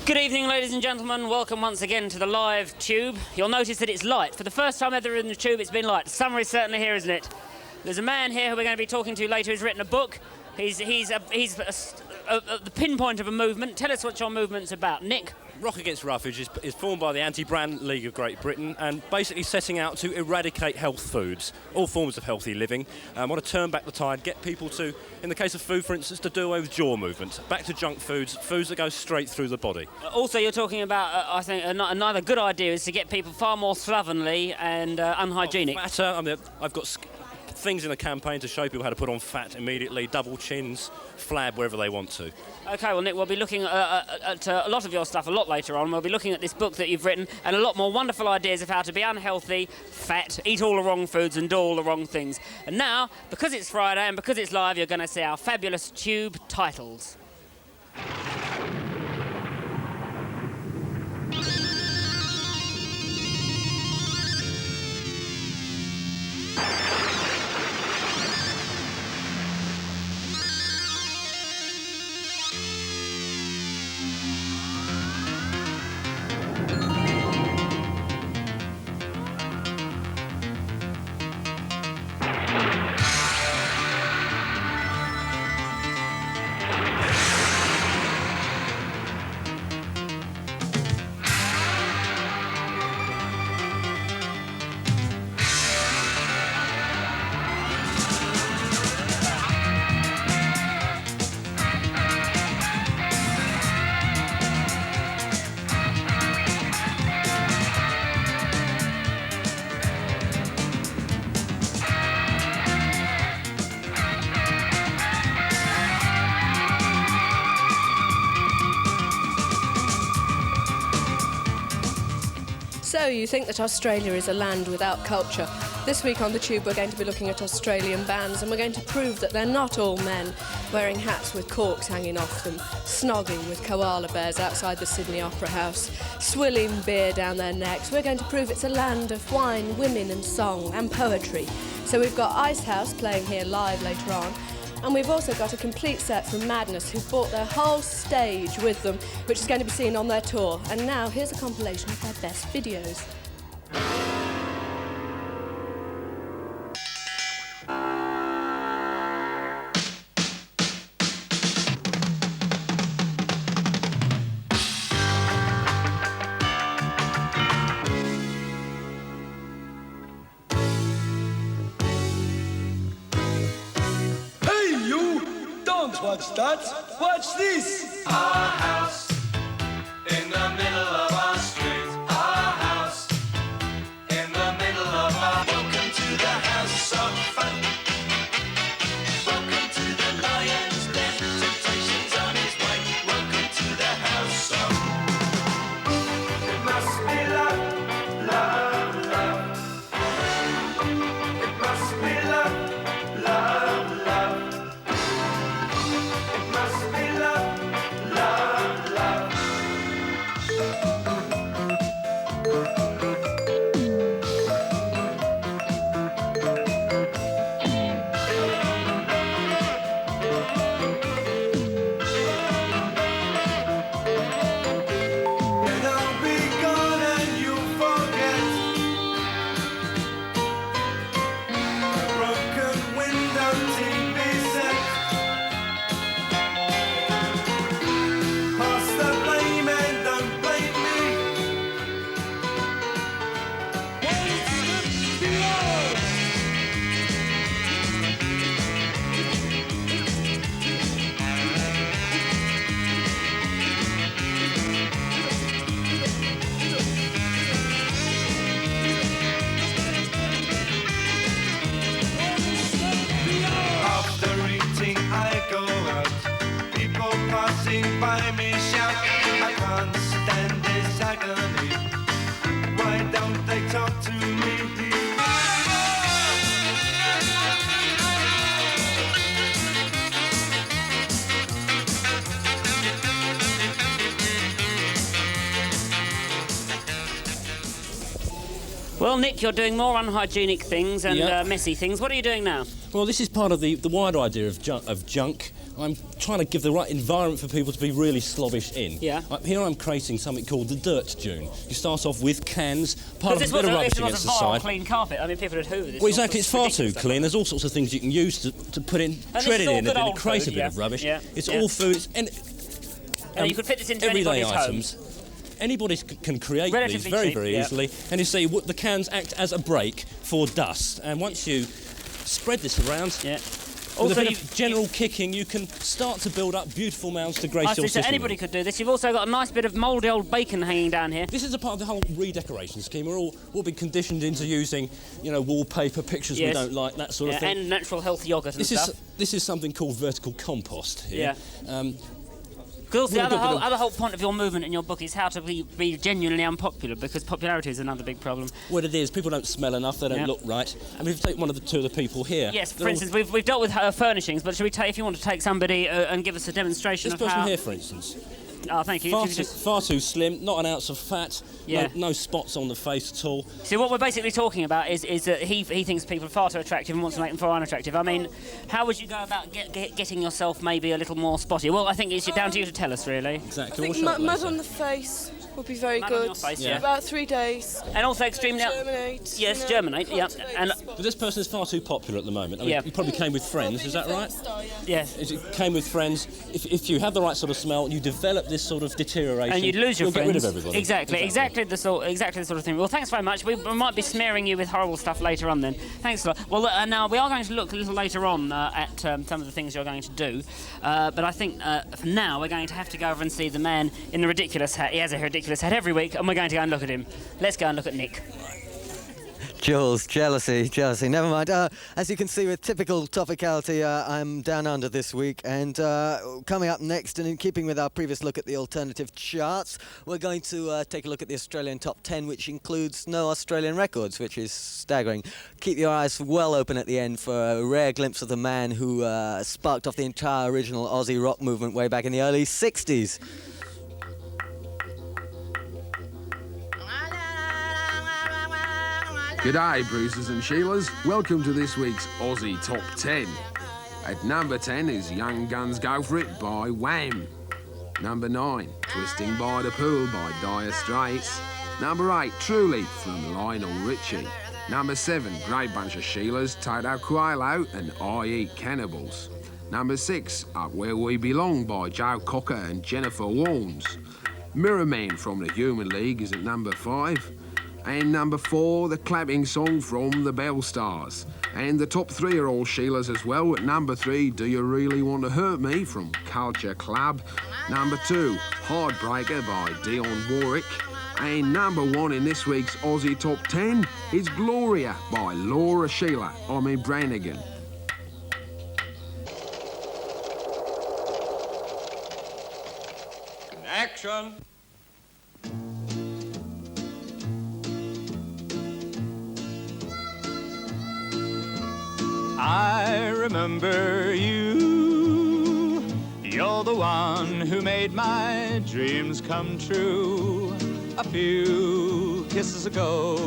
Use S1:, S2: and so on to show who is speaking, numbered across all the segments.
S1: Good evening, ladies and gentlemen. Welcome once again to the live tube. You'll notice that it's light. For the first time ever in the tube, it's been light. Summer is certainly here, isn't it? There's a man here who we're going to be talking to later who's written a book. He's the pinpoint of a movement. Tell us what your movement's about, Nick.
S2: Rock Against Roughage is formed by the Anti-Brand League of Great Britain and basically setting out to eradicate health foods, all forms of healthy living. Want to turn back the tide, get people to, in the case of food, for instance, to do away with jaw movement, back to junk foods, foods that go straight through the body.
S1: Also, you're talking about, I think, another good idea is to get people far more slovenly and unhygienic.
S2: Fatter. I mean, I've got things in the campaign to show people how to put on fat immediately, double chins, flab wherever they want to.
S1: OK, well, Nick, we'll be looking at a lot of your stuff a lot later on. We'll be looking at this book that you've written and a lot more wonderful ideas of how to be unhealthy, fat, eat all the wrong foods and do all the wrong things. And now, because it's Friday and because it's live, you're going to see our fabulous tube titles.
S3: So you think that Australia is a land without culture. This week on the Tube we're going to be looking at Australian bands and we're going to prove that they're not all men wearing hats with corks hanging off them, snogging with koala bears outside the Sydney Opera House, swilling beer down their necks. We're going to prove it's a land of wine, women and song and poetry. So we've got Icehouse playing here live later on. And we've also got a complete set from Madness, who've brought their whole stage with them, which is going to be seen on their tour. And now, here's a compilation of their best videos.
S4: Watch that. Watch this. Our house in the middle of our street. Our house in the middle of our. Welcome to the house of fun. Welcome to the lion's den. Temptation's on his way. Welcome to the house of. It must be love, love, love. It must be love, love, love. By me shout, I can't stand this agony. Why don't they talk to me?
S1: Well, Nick, you're doing more unhygienic things and messy things. What are you doing now?
S2: Well, this is part of the wider idea of junk, I'm trying to give the right environment for people to be really slobbish in.
S1: Yeah.
S2: Here I'm creating something called the Dirt Dune. You start off with cans, part of a
S1: This
S2: bit of rubbish
S1: was
S2: against
S1: a
S2: the side.
S1: clean carpet. I mean, people would hoover this.
S2: Well, exactly, it's far too clean. There's all sorts of things you can use to put in,
S1: And
S2: shred
S1: this
S2: it
S1: is
S2: in,
S1: all good
S2: and
S1: old
S2: create a
S1: food,
S2: bit of rubbish.
S1: yeah,
S2: It's
S1: yeah.
S2: all food.
S1: And you could fit this into
S2: everyday
S1: anybody's home.
S2: items. Anybody can create these
S1: Relatively
S2: very,
S1: cheap,
S2: very
S1: yeah.
S2: easily. And you see, the cans act as a break for dust. And once you spread this around,
S1: Yeah.
S2: with
S1: Also,
S2: a bit of general kicking, you can start to build up beautiful mounds to grace
S1: I
S2: your
S1: see, so
S2: sitting
S1: anybody
S2: room.
S1: could do this. You've also got a nice bit of mouldy old bacon hanging down here.
S2: This is a part of the whole redecoration scheme. We'll be conditioned into using, wallpaper, pictures we
S1: Yes.
S2: don't like, that sort of thing.
S1: And natural health yoghurt and stuff.
S2: This is something called vertical compost here.
S1: Yeah. Because
S2: Really
S1: the
S2: good bit of-
S1: other whole point of your movement in your book is how to be genuinely unpopular, because popularity is another big problem.
S2: What it is, people don't smell enough, they don't
S1: Yeah.
S2: look right. And if you take two of the people here...
S1: Yes, for
S2: they're all-
S1: instance, we've dealt with furnishings, but should we take, if you want to take somebody and give us a demonstration
S2: This
S1: of
S2: person
S1: how...
S2: here, for instance,
S1: Oh, thank you.
S2: far
S1: If you could just-
S2: far too slim, not an ounce of fat,
S1: Yeah.
S2: no spots on the face at all.
S1: See, what we're basically talking about is that he thinks people are far too attractive and wants to make them far unattractive. I mean, how would you go about getting yourself maybe a little more spotty? Well, I think it's down to you to tell us, really.
S2: Exactly.
S3: I
S2: We'll
S3: think
S2: show it
S3: mud
S2: later.
S3: on the face would be very
S1: Mud on
S3: good.
S1: your face,
S2: Yeah.
S1: yeah.
S3: About 3 days.
S1: And also extremely...
S3: Germinate.
S1: Yes, germinate, yeah. And
S2: But this person is far too popular at the moment. I mean,
S1: Yeah.
S2: he probably came with friends, is that right?
S1: yes.
S2: It came with friends. If you have the right sort of smell, you develop this sort of deterioration.
S1: And you'd lose your
S2: you'll
S1: friends.
S2: get rid of everybody.
S1: Exactly the sort of thing. Well, thanks very much. We might be smearing you with horrible stuff later on then. Thanks a lot. Well, now we are going to look a little later on at some of the things you're going to do. But I think for now we're going to have to go over and see the man in the ridiculous hat. He has a ridiculous hat every week, and we're going to go and look at him. Let's go and look at Nick.
S5: Jools, jealousy, never mind. As you can see, with typical topicality, I'm down under this week, and coming up next, and in keeping with our previous look at the alternative charts, we're going to take a look at the Australian top 10, which includes no Australian records, which is staggering. Keep your eyes well open at the end for a rare glimpse of the man who sparked off the entire original Aussie rock movement way back in the early 60s.
S6: G'day, Brucers and Sheilas. Welcome to this week's Aussie Top 10. At number 10 is Young Guns Go For It by Wham. Number 9, Twisting by the Pool by Dire Straits. Number 8, Truly from Lionel Richie. Number 7, Great Bunch of Sheilas, Toto Coelho and I Eat Cannibals. Number 6, Up Where We Belong by Joe Cocker and Jennifer Warnes. Mirror Man from the Human League is at number 5. And number 4, the clapping song from the Bell Stars. And the top 3 are all Sheilas as well. At number 3, Do You Really Want to Hurt Me from Culture Club. Number 2, Heartbreaker by Dionne Warwick. And number 1 in this week's Aussie Top 10 is Gloria by Laura Brannigan.
S4: Action!
S7: I remember you. You're the one who made my dreams come true a few kisses ago.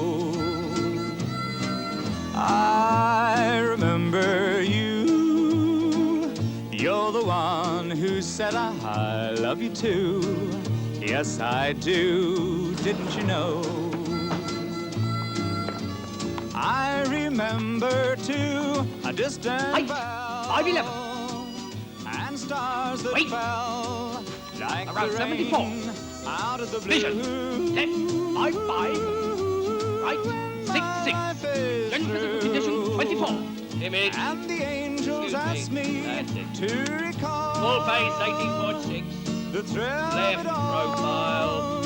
S7: I remember you. You're the one who said I love you too. Yes, I do. Didn't you know? I remember too a distant bell
S8: 511.
S7: and stars that
S8: Wait.
S7: fell like
S8: Around
S7: the
S8: 74.
S7: rain out of the blue.
S8: Vision. Left. 5-5. Right. 6-6. General physical condition 24. Image.
S7: And the angels asked me
S8: That's it.
S7: to recall
S8: Full face 18.6.
S7: the thrill
S8: Left
S7: of it all.
S8: profile.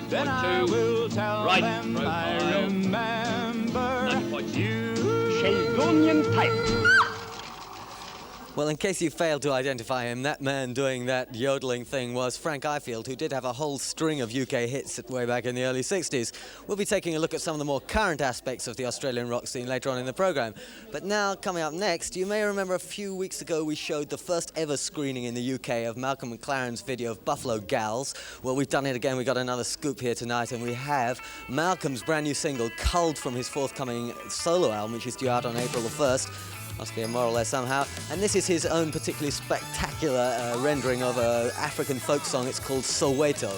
S7: Then I
S8: 70.2.
S7: will tell
S8: Right
S7: them I
S8: profile.
S7: remember
S8: 90.6.
S7: you.
S8: Sheldonian type.
S5: Well, in case you failed to identify him, that man doing that yodeling thing was Frank Ifield, who did have a whole string of UK hits way back in the early 60s. We'll be taking a look at some of the more current aspects of the Australian rock scene later on in the programme. But now, coming up next, you may remember a few weeks ago we showed the first ever screening in the UK of Malcolm McLaren's video of Buffalo Gals. Well, we've done it again. We've got another scoop here tonight, and we have Malcolm's brand new single, Cold, from his forthcoming solo album, which is due out on April the 1st. Must be a moral there somehow. And this is his own particularly spectacular rendering of an African folk song. It's called Soweto.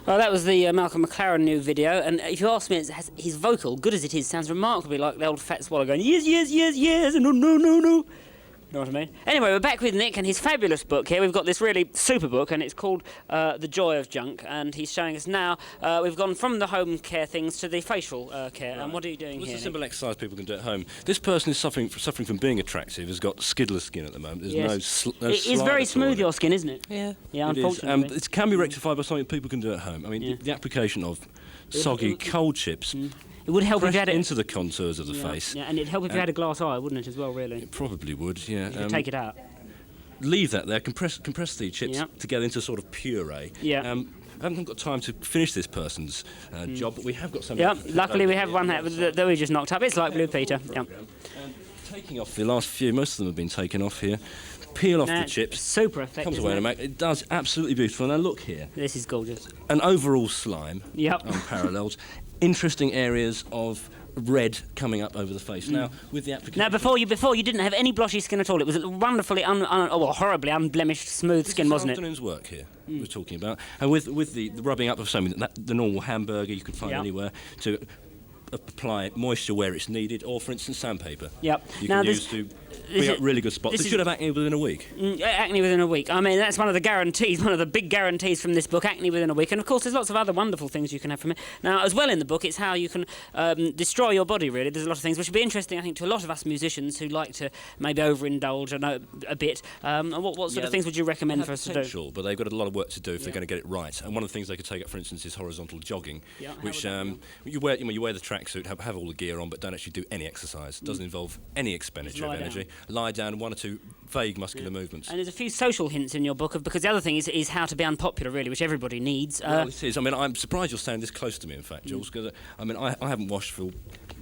S1: Well, that was the Malcolm McLaren new video, and if you ask me, his vocal, good as it is, sounds remarkably like the old fat swallow going, yes, yes, yes, yes, and no, no, no, no. You know what I mean? Anyway, we're back with Nick and his fabulous book here. We've got this really super book, and it's called The Joy of Junk, and he's showing us now, we've gone from the home care things to the facial care, right. And what are you doing here,
S2: It's a simple exercise people can do at home. This person is suffering from being attractive, has got skidless skin at the moment. There's no
S1: It is very smooth, your skin, isn't it?
S3: Yeah.
S1: Yeah, unfortunately.
S2: It can be rectified by something people can do at home. I mean, the application of soggy cold chips...
S1: It would help if you had it
S2: into the contours of the face.
S1: Yeah, and it'd help if you had a glass eye, wouldn't it, as well, really?
S2: It probably would, yeah.
S1: You could take it out.
S2: Leave that there, compress the chips together into a sort of puree.
S1: Yeah.
S2: I haven't got time to finish this person's job, but we have got something.
S1: Yeah, luckily we have one that we just knocked up. It's like Blue Peter. Yeah.
S2: Taking off the last few, most of them have been taken off here. Peel off the chips.
S1: Super effective.
S2: Comes away in a mag. It does absolutely beautiful. Now look here.
S1: This is gorgeous.
S2: An overall slime.
S1: Yep.
S2: Unparalleled. Interesting areas of red coming up over the face. Now, with the application...
S1: Now, before you didn't have any blotchy skin at all. It was wonderfully, horribly unblemished, smooth skin, wasn't it?
S2: This is afternoon's work here we're talking about. And with the rubbing up of something, the normal hamburger you could find anywhere, to apply moisture where it's needed, or, for instance, sandpaper.
S1: Yep.
S2: You
S1: now
S2: can use to We got really good spots. They should have acne within a week.
S1: Acne within a week. I mean, that's one of the guarantees, one of the big guarantees from this book, acne within a week. And, of course, there's lots of other wonderful things you can have from it. Now, as well in the book, it's how you can destroy your body, really. There's a lot of things which would be interesting, I think, to a lot of us musicians who like to maybe overindulge a bit. What sort of things would you recommend for us to do?
S2: But they've got a lot of work to do if they're going to get it right. And one of the things they could take up, for instance, is horizontal jogging, which you wear the tracksuit, have all the gear on, but don't actually do any exercise. It doesn't involve any expenditure of energy. Lie down, 1 or 2 vague muscular movements.
S1: And there's a few social hints in your book, because the other thing is how to be unpopular, really, which everybody needs.
S2: Well, it is. I mean, I'm surprised you're standing this close to me, in fact, Jools, because I mean, I haven't washed for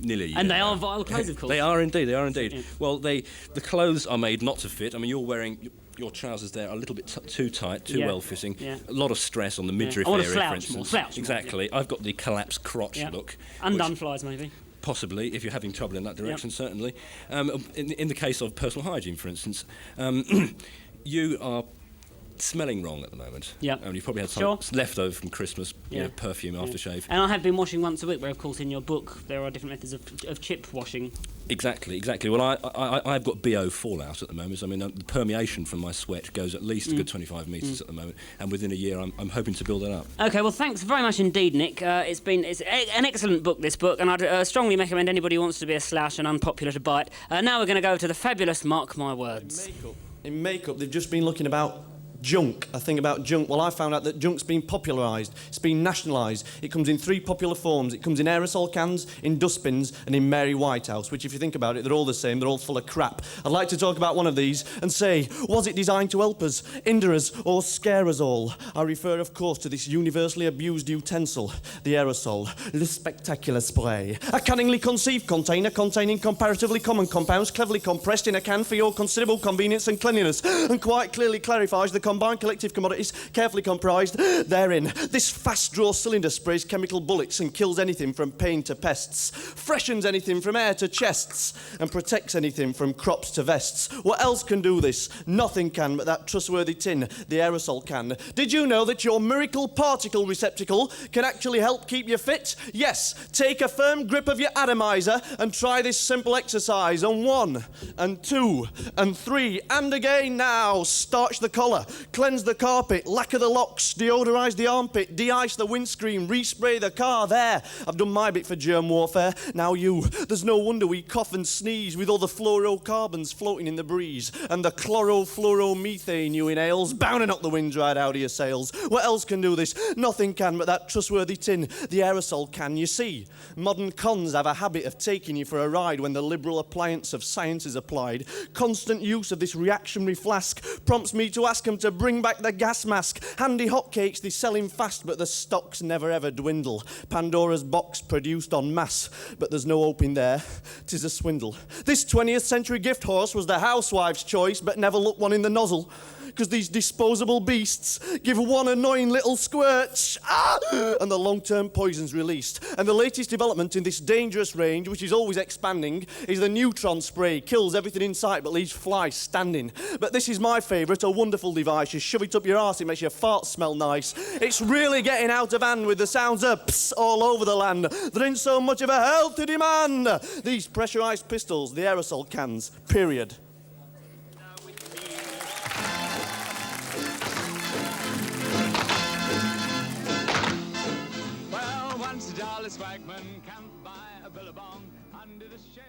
S2: nearly a year.
S1: And they are vile clothes, of course.
S2: They are indeed.
S1: Yeah.
S2: Well, the clothes are made not to fit. I mean, you're wearing... Your trousers there are a little bit too tight, too well-fitting. Yeah. A lot of stress on the midriff area, for instance.
S1: Slouch
S2: exactly. I've got the collapsed crotch look.
S1: Undone flies, maybe.
S2: Possibly, if you're having trouble in that direction, certainly. In the case of personal hygiene, for instance, you are smelling wrong at the moment.
S1: Yeah.
S2: You've probably had some left over from Christmas, perfume, aftershave.
S1: And I have been washing once a week, where, of course, in your book there are different methods of chip washing.
S2: Exactly. Well, I've got BO fallout at the moment. I mean, the permeation from my sweat goes at least a good 25 metres at the moment, and within a year I'm hoping to build that up. OK,
S1: well, thanks very much indeed, Nick. It's an excellent book, this book, and I'd strongly recommend anybody who wants to be a slouch and unpopular to buy it. Now we're going to go to the fabulous Mark My Words.
S9: In makeup, they've just been looking about junk, a thing about junk. Well, I found out that junk's been popularised, it's been nationalised. It comes in 3 popular forms. It comes in aerosol cans, in dustbins, and in Mary Whitehouse, which, if you think about it, they're all the same, they're all full of crap. I'd like to talk about one of these and say, was it designed to help us, hinder us, or scare us all? I refer, of course, to this universally abused utensil, the aerosol, le spectacular spray. A cunningly conceived container containing comparatively common compounds, cleverly compressed in a can for your considerable convenience and cleanliness, and quite clearly clarifies the combined collective commodities carefully comprised therein. This fast-draw cylinder sprays chemical bullets and kills anything from pain to pests, freshens anything from air to chests, and protects anything from crops to vests. What else can do this? Nothing can but that trustworthy tin, the aerosol can. Did you know that your miracle particle receptacle can actually help keep you fit? Yes, take a firm grip of your atomizer and try this simple exercise. And 1, and 2, and 3, and again now. Starch the collar, cleanse the carpet, lacquer the locks, deodorise the armpit, de-ice the windscreen, respray the car. There, I've done my bit for germ warfare. Now you. There's no wonder we cough and sneeze with all the fluorocarbons floating in the breeze, and the chlorofluoromethane you inhales, bound to knock the wind right out of your sails. What else can do this? Nothing can but that trustworthy tin, the aerosol can. You see, modern cons have a habit of taking you for a ride when the liberal appliance of science is applied. Constant use of this reactionary flask prompts me to ask them to bring back the gas mask. Handy hotcakes they sell in fast, but the stocks never ever dwindle. Pandora's box produced en masse, but there's no hope in there. 'Tis a swindle. This 20th century gift horse was the housewife's choice, but never looked one in the nozzle. Because these disposable beasts give one annoying little squirt, and the long-term poison's released. And the latest development in this dangerous range, which is always expanding, is the neutron spray. Kills everything in sight but leaves flies standing. But this is my favourite, a wonderful device. You shove it up your arse, it makes your fart smell nice. It's really getting out of hand with the sounds of pss all over the land. There ain't so much of a healthy demand. These pressurised pistols, the aerosol cans, period.
S7: Swagman can't buy a billabong under the shade.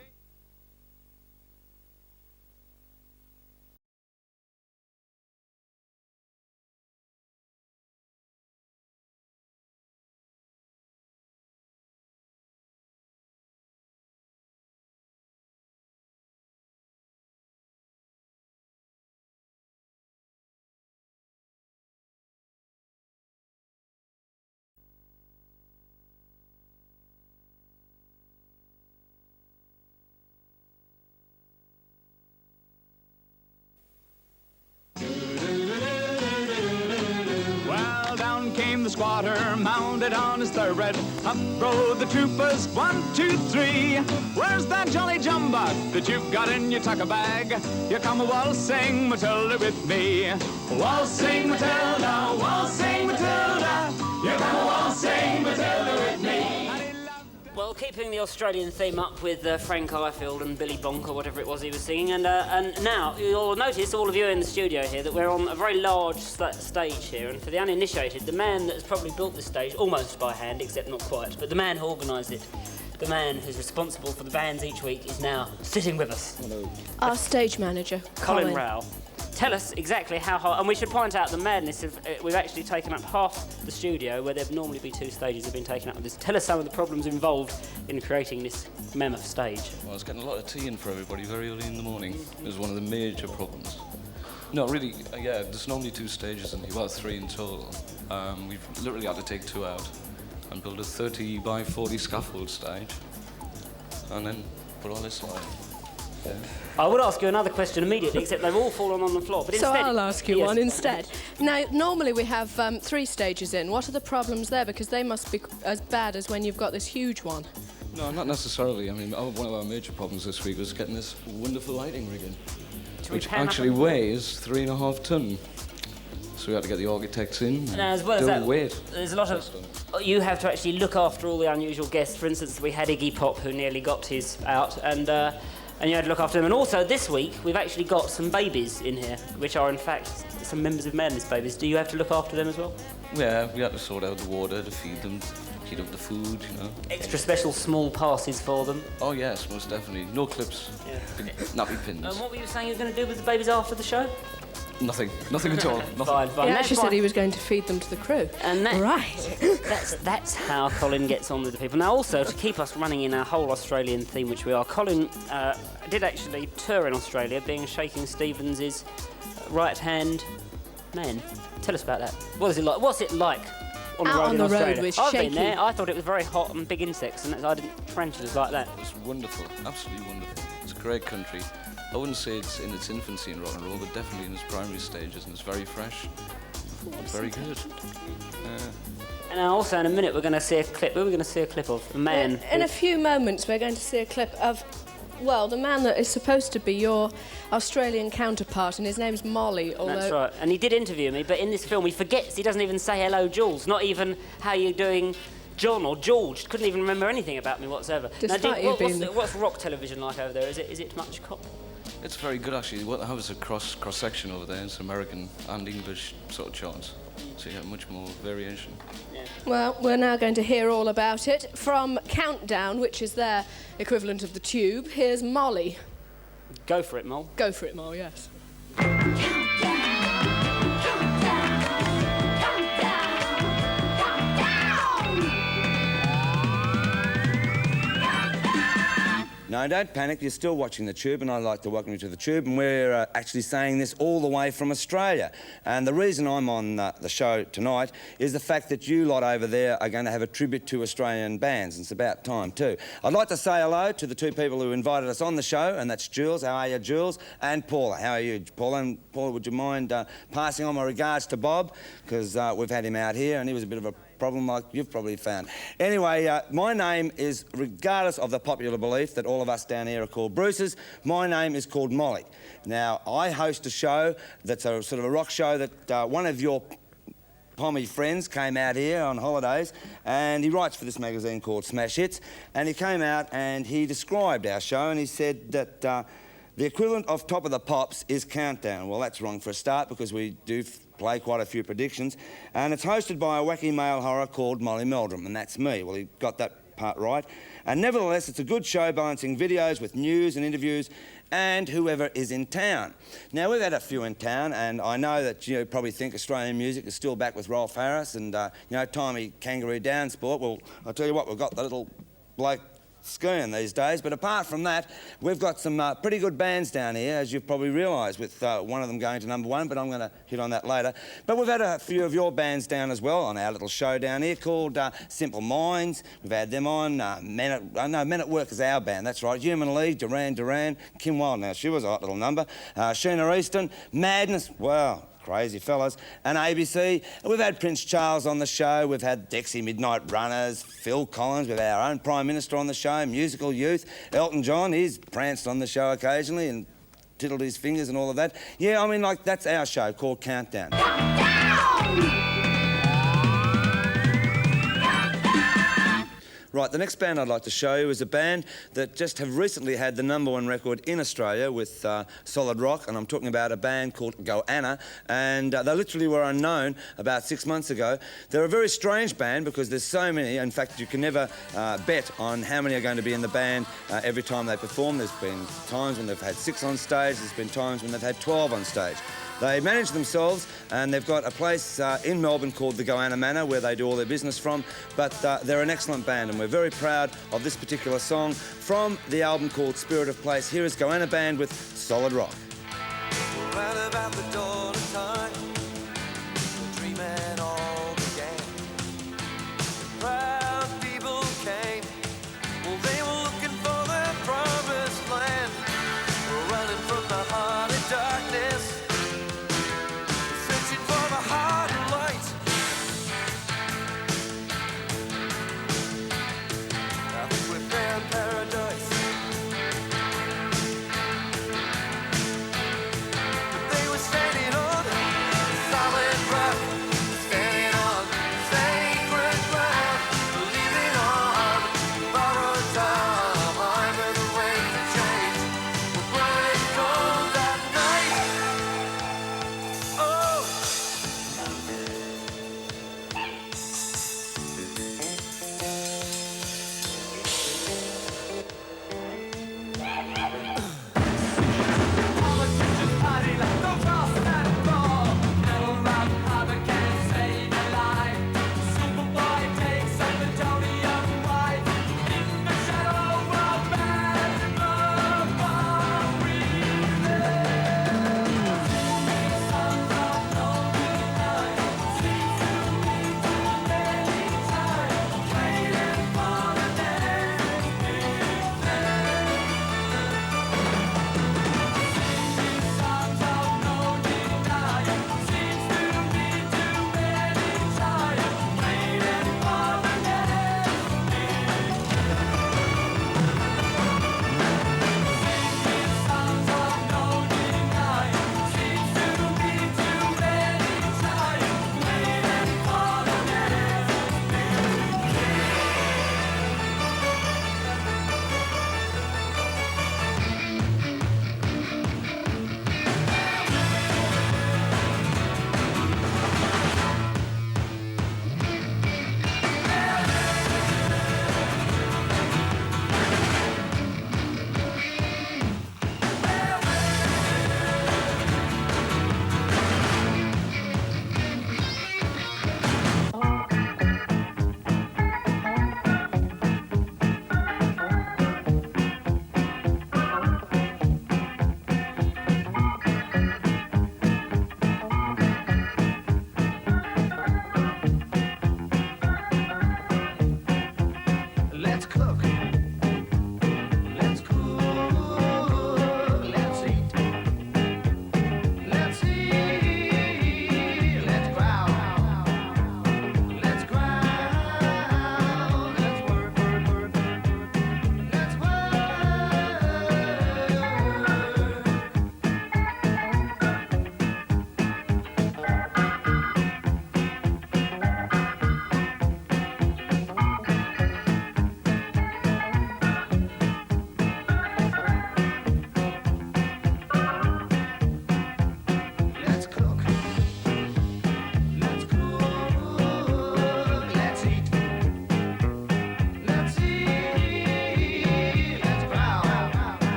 S7: The squatter mounted on his thoroughbred. Up rode the troopers, 1, 2, 3. Where's that jolly jumbuck that you've got in your tucker bag? You come a waltzing Matilda with me. Waltzing Matilda, you come a waltzing Matilda with me.
S1: Well, keeping the Australian theme up with Frank Ifield and Billy Bonk or whatever it was he was singing, and now you'll notice, all of you in the studio here, that we're on a very large stage here, and for the uninitiated, the man that has probably built this stage, almost by hand, except not quite, but the man who organised it, the man who's responsible for the bands each week, is now sitting with us.
S3: Hello. Our stage manager,
S1: Colin Rowell. Tell us exactly how hard, and we should point out the madness of we've actually taken up half the studio where there'd normally be 2 stages have been taken up with this. Tell us some of the problems involved in creating this mammoth stage.
S10: Well, I was getting a lot of tea in for everybody very early in the morning. It was one of the major problems. No, really, yeah, there's normally 2 stages and about 3 in total. We've literally had to take 2 out and build a 30 by 40 scaffold stage and then put all this light. Yeah.
S1: I would ask you another question immediately, except they've all fallen on the floor. But
S3: so
S1: instead,
S3: I'll ask you one instead. Now, normally we have 3 stages in. What are the problems there? Because they must be as bad as when you've got this huge one.
S10: No, not necessarily. I mean, one of our major problems this week was getting this wonderful lighting rig in, which actually weighs 3.5 ton. So we had to get the architects in and
S1: as well as that,
S10: weight.
S1: There's a lot of... You have to actually look after all the unusual guests. For instance, we had Iggy Pop, who nearly got his out, and you had to look after them. And also, this week, we've actually got some babies in here, which are, in fact, some members of Madness babies. Do you have to look after them as well?
S10: Yeah, we had to sort out the water to feed them, heat up the food, you know.
S1: Extra special small passes for them?
S10: Oh, yes, most definitely. No clips.
S1: Yeah.
S10: Nappy pins.
S1: And what were you saying you were going to do with the babies after the show?
S10: Nothing at all. Nothing.
S1: Fine.
S3: He actually said he was going to feed them to the crew.
S1: And
S3: right.
S1: That's how Colin gets on with the people. Now, also, to keep us running in our whole Australian theme, which we are, Colin did actually tour in Australia, being Shaking Stevens' right-hand man. Tell us about that. What is it like? What's it like on the
S3: Out
S1: road
S3: on
S1: in
S3: the
S1: Australia?
S3: road with
S1: I've
S3: Shaky.
S1: been there. I thought it was very hot and big insects, and I didn't tarantulas like that.
S10: It's wonderful, absolutely wonderful. It's a great country. I wouldn't say it's in its infancy in rock and roll, but definitely in its primary stages, and it's very fresh. Very good.
S1: And also, in a minute, we're going to see a clip. Who are we going to see a clip of? A man.
S3: In a few moments, we're going to see a clip of, well, the man that is supposed to be your Australian counterpart, and his name's Molly, although...
S1: That's right. And he did interview me, but in this film, he forgets. He doesn't even say hello, Jools. Not even how you're doing, John or George. Couldn't even remember anything about me whatsoever.
S3: Despite
S1: What's rock television like over there? Is it much cop?
S10: It's very good, actually. What they have is a cross-section over there. It's American and English sort of charts. So you have much more variation.
S1: Yeah.
S3: Well, we're now going to hear all about it. From Countdown, which is their equivalent of the Tube, here's Molly.
S1: Go for it, Mol.
S3: Go for it, Mol, yes.
S11: No, don't panic. You're still watching the Tube, and I'd like to welcome you to the Tube. And we're actually saying this all the way from Australia. And the reason I'm on the show tonight is the fact that you lot over there are going to have a tribute to Australian bands. And it's about time, too. I'd like to say hello to the 2 people who invited us on the show, and that's Jools. How are you, Jools? And Paula. How are you, Paula? And Paula, would you mind passing on my regards to Bob? Because we've had him out here, and he was a bit of a problem like you've probably found. Anyway, my name is, regardless of the popular belief that all of us down here are called Bruces, my name is called Molly. Now, I host a show that's a sort of a rock show that one of your pommy friends came out here on holidays, and he writes for this magazine called Smash Hits, and he came out and he described our show, and he said that the equivalent of Top of the Pops is Countdown. Well, that's wrong for a start, because we do play quite a few predictions, and it's hosted by a wacky male horror called Molly Meldrum, and that's me. Well, he got that part right. And nevertheless, it's a good show balancing videos with news and interviews and whoever is in town. Now, we've had a few in town, and I know that you probably think Australian music is still back with Rolf Harris and, Timey Kangaroo Down Sport. Well, I'll tell you what, we've got the little bloke skiing these days, but apart from that, we've got some pretty good bands down here, as you've probably realised, with one of them going to #1, but I'm going to hit on that later. But we've had a few of your bands down as well on our little show down here called Simple Minds. We've had them on. Men at Work is our band, that's right. Human League, Duran, Kim Wilde, now she was a hot little number. Sheena Easton, Madness, wow. Crazy fellas, and ABC. We've had Prince Charles on the show, we've had Dexy Midnight Runners, Phil Collins, we've had our own Prime Minister on the show, Musical Youth, Elton John, he's pranced on the show occasionally and tiddled his fingers and all of that. Yeah, I mean, like, that's our show called Countdown. Right, the next band I'd like to show you is a band that just have recently had the #1 record in Australia with solid rock, and I'm talking about a band called Goanna, and they literally were unknown about 6 months ago. They're a very strange band because there's so many. In fact, you can never bet on how many are going to be in the band every time they perform. There's been times when they've had 6 on stage, there's been times when they've had 12 on stage. They manage themselves, and they've got a place in Melbourne called the Goanna Manor where they do all their business from, but they're an excellent band, and we're very proud of this particular song from the album called Spirit of Place. Here is Goanna Band with Solid Rock.
S4: Round about the dawn of time, the dreaming all began. Proud people came, well, they were looking for their promised land, running from the heart of darkness.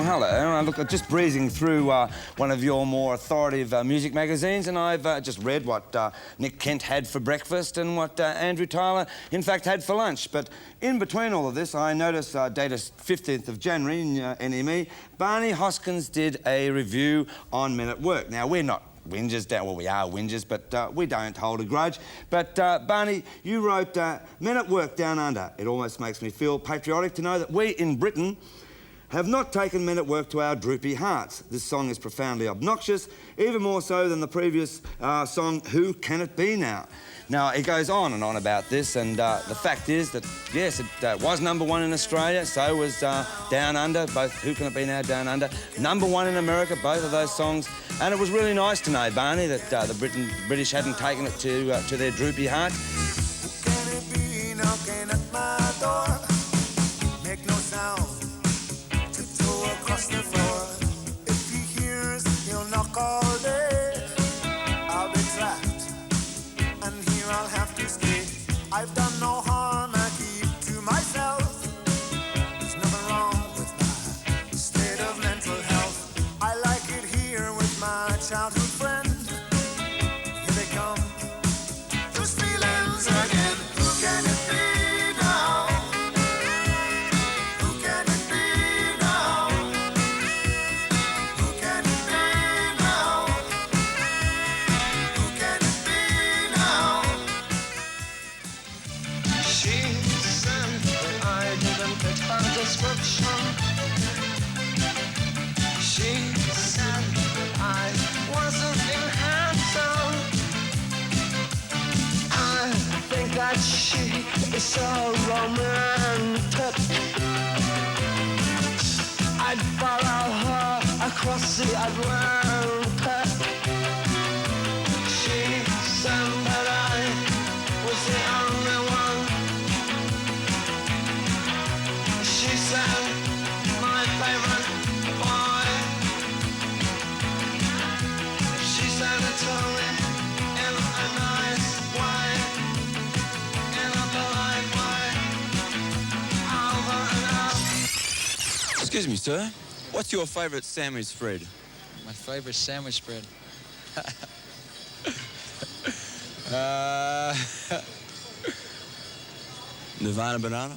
S11: Hello, look, just breezing through one of your more authoritative music magazines, and I've just read what Nick Kent had for breakfast and what Andrew Tyler, in fact, had for lunch. But in between all of this, I noticed, dated 15th of January in NME, Barney Hoskins did a review on Men at Work. Now, we're not whingers down, well, we are whingers, but we don't hold a grudge. But Barney, you wrote Men at Work Down Under. It almost makes me feel patriotic to know that we in Britain have not taken men at work to our droopy hearts. This song is profoundly obnoxious, even more so than the previous song, Who Can It Be Now? Now, it goes on and on about this, and the fact is that, yes, it was #1 in Australia, so was Down Under, both Who Can It Be Now, Down Under. #1 in America, both of those songs. And it was really nice to know, Barney, that the British hadn't taken it to their droopy heart.
S4: Who can it be knocking at my door? Make no sound, tiptoe across the floor. If he hears, he'll knock all day. I'll be trapped, and here I'll have to stay. I've done no harm, I keep to myself. There's nothing wrong with my state of mental health. I like it here with my childhood friend. Here they come, those feelings again. Who can it be now? Who can it be now? Who can it be now? Who can it be now? She said that I didn't fit her description. She said that I wasn't handsome. I think that she is so romantic. I'd follow her across the Atlantic. She said that I was the only one. She said my favorite boy. She said it to me in a nice way, in a polite way, over and out.
S12: Excuse me, sir. What's your favourite sandwich spread?
S13: My favourite sandwich spread.
S12: Nirvana banana?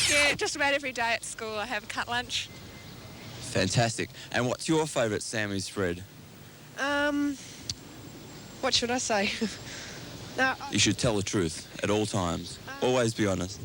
S14: Yeah, just about every day at school I have a cut lunch.
S12: Fantastic. And what's your favourite sandwich spread?
S14: What should I say? No,
S12: You should tell the truth at all times. Always be honest.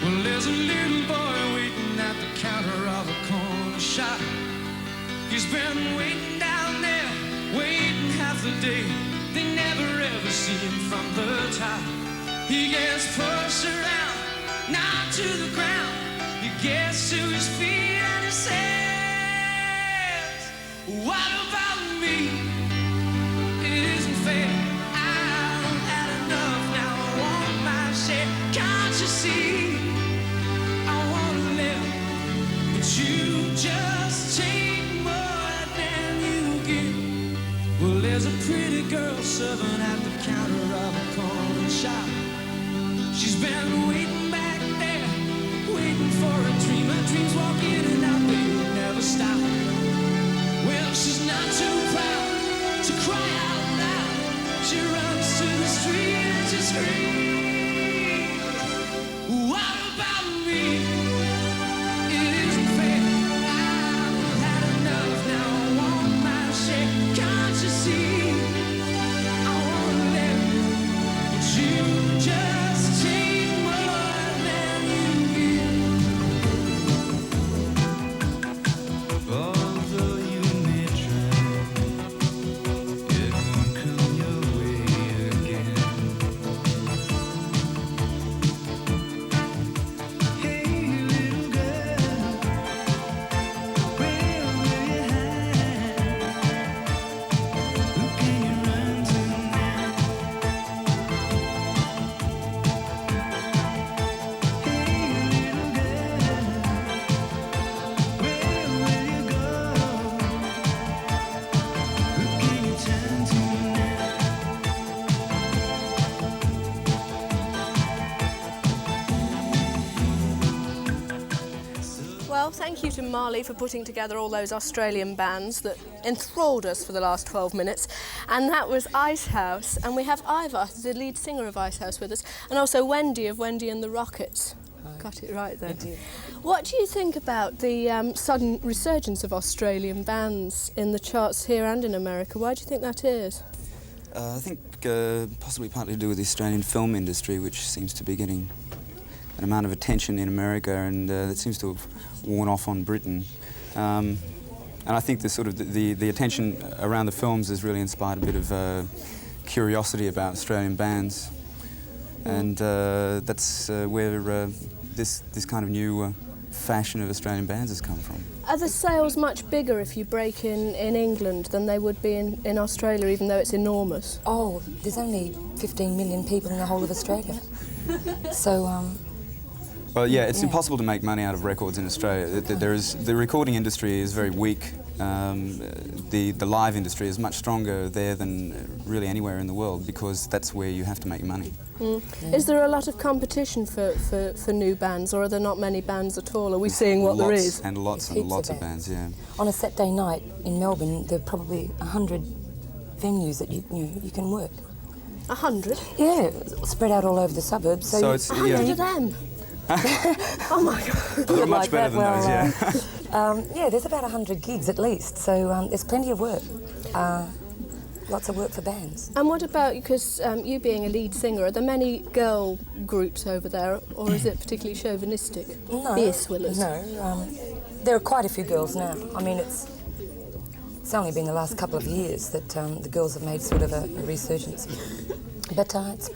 S4: Well, there's a little boy waiting at the counter of a corner shop. He's been waiting down there, waiting half the day. They never ever see him from the top. He gets pushed around, knocked to the ground. He gets to his feet and he says, what about me? It isn't fair. I've had enough now. I want my share. Can't you see? You just take more than you give. Well, there's a pretty girl serving at the counter of a corner shop. She's been waiting back there, waiting for a dream. Her dreams walk in and out, they never stop. Well, she's not too proud to cry out loud. She runs to the street and she screams, what about me? It isn't fair. I've had enough now. I want my share. Can't you see? I wanna live, but you just take more than you give. Although you may try, it won't come your way again. Hey, little girl, where will you hide? Who can you run to now? Hey, little girl, where will you go? Who can you turn to now?
S3: Well, thank you to Marley for putting together all those Australian bands that enthralled us for the last 12 minutes. And that was Icehouse. And we have Ivor, the lead singer of Icehouse, with us, and also Wendy of Wendy and the Rockets. Got it right there. What do you think about the sudden resurgence of Australian bands in the charts here and in America? Why do you think that is?
S15: I think possibly partly to do with the Australian film industry, which seems to be getting an amount of attention in America, and that seems to have worn off on Britain. And I think the sort of the attention around the films has really inspired a bit of curiosity about Australian bands, and that's where this kind of new fashion of Australian bands has come from.
S3: Are the sales much bigger if you break in England than they would be in Australia, even though it's enormous?
S16: Oh, there's only 15 million people in the whole of Australia. So,
S15: well, yeah, it's impossible to make money out of records in Australia. The recording industry is very weak. The live industry is much stronger there than really anywhere in the world, because that's where you have to make money.
S3: Is there a lot of competition for new bands, or are there not many bands at all? Are we seeing what there is?
S15: And lots and lots of bands, yeah.
S16: on a Saturday night in Melbourne, there are probably 100 venues that you can work.
S3: 100?
S16: Yeah, spread out all over the suburbs.
S15: So it's
S3: 100 of them? Oh my God.
S15: They're much better than those, yeah.
S16: Yeah, there's about 100 gigs at least, so there's plenty of work. Lots of work for bands.
S3: And what about, because you being a lead singer, are there many girl groups over there, or is it particularly chauvinistic?
S16: No.
S3: Beer swillers?
S16: No, there are quite a few girls now. I mean, it's only been the last couple of years that the girls have made sort of a resurgence. But it's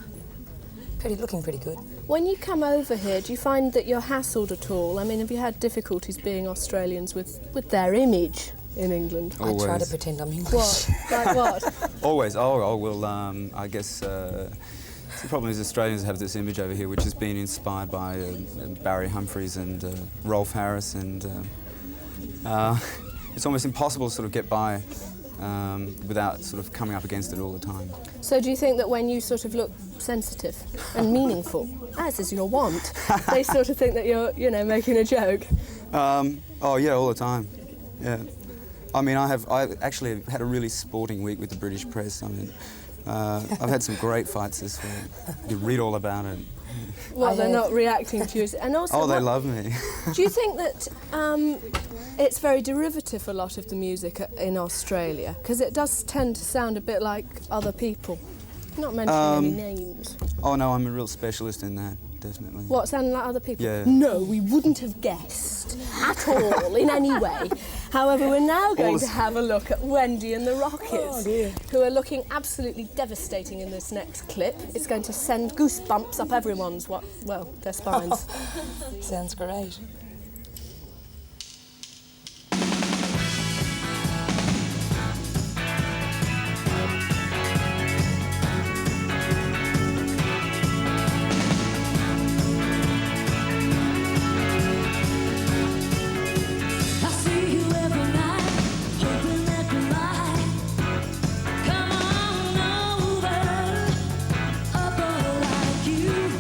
S16: looking pretty good.
S3: When you come over here, do you find that you're hassled at all? I mean, have you had difficulties being Australians with their image in England?
S15: Always.
S16: I try to pretend I'm English.
S3: What? Like what?
S15: Always. Oh well, I guess the problem is Australians have this image over here which has been inspired by Barry Humphries and Rolf Harris, and it's almost impossible to sort of get by without sort of coming up against it all the time.
S3: So do you think that when you sort of look sensitive and meaningful, as is your want, they sort of think that you're, making a joke?
S15: Oh yeah, all the time. Yeah. I mean, I actually had a really sporting week with the British press. I mean, I've had some great fights this week. You read all about it.
S3: Well, they're not reacting to you. And also,
S15: they love me.
S3: Do you think that it's very derivative, a lot of the music in Australia? Because it does tend to sound a bit like other people. Not mentioning any names.
S15: Oh no, I'm a real specialist in that, definitely.
S3: What, sounding like other people?
S15: Yeah.
S3: No, we wouldn't have guessed at all in any way. However, we're now going to have a look at Wendy and the Rockets, who are looking absolutely devastating in this next clip. It's going to send goosebumps up everyone's, their spines.
S16: Sounds great.
S4: Come on over, up all like you.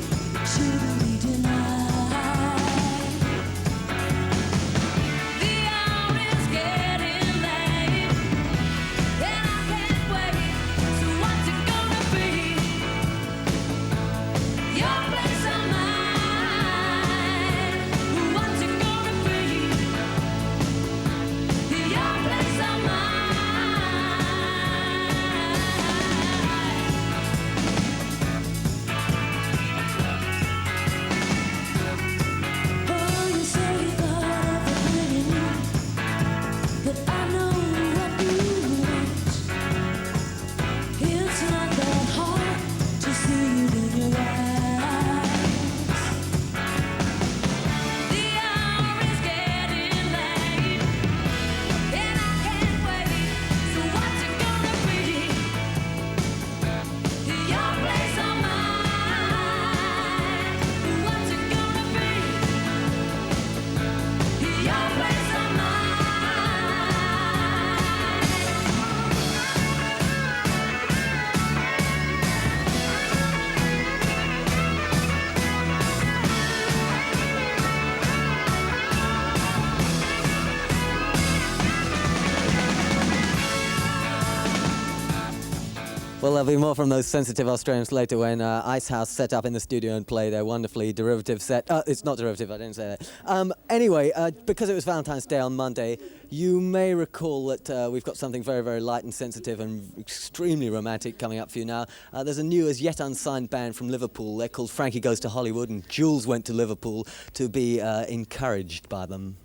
S5: Well, there'll be more from those sensitive Australians later when Icehouse set up in the studio and play their wonderfully derivative set. It's not derivative, I didn't say that. Anyway, because it was Valentine's Day on Monday, you may recall that we've got something very, very light and sensitive and extremely romantic coming up for you now. There's a new, as yet unsigned band from Liverpool. They're called Frankie Goes To Hollywood, and Jools went to Liverpool to be encouraged by them.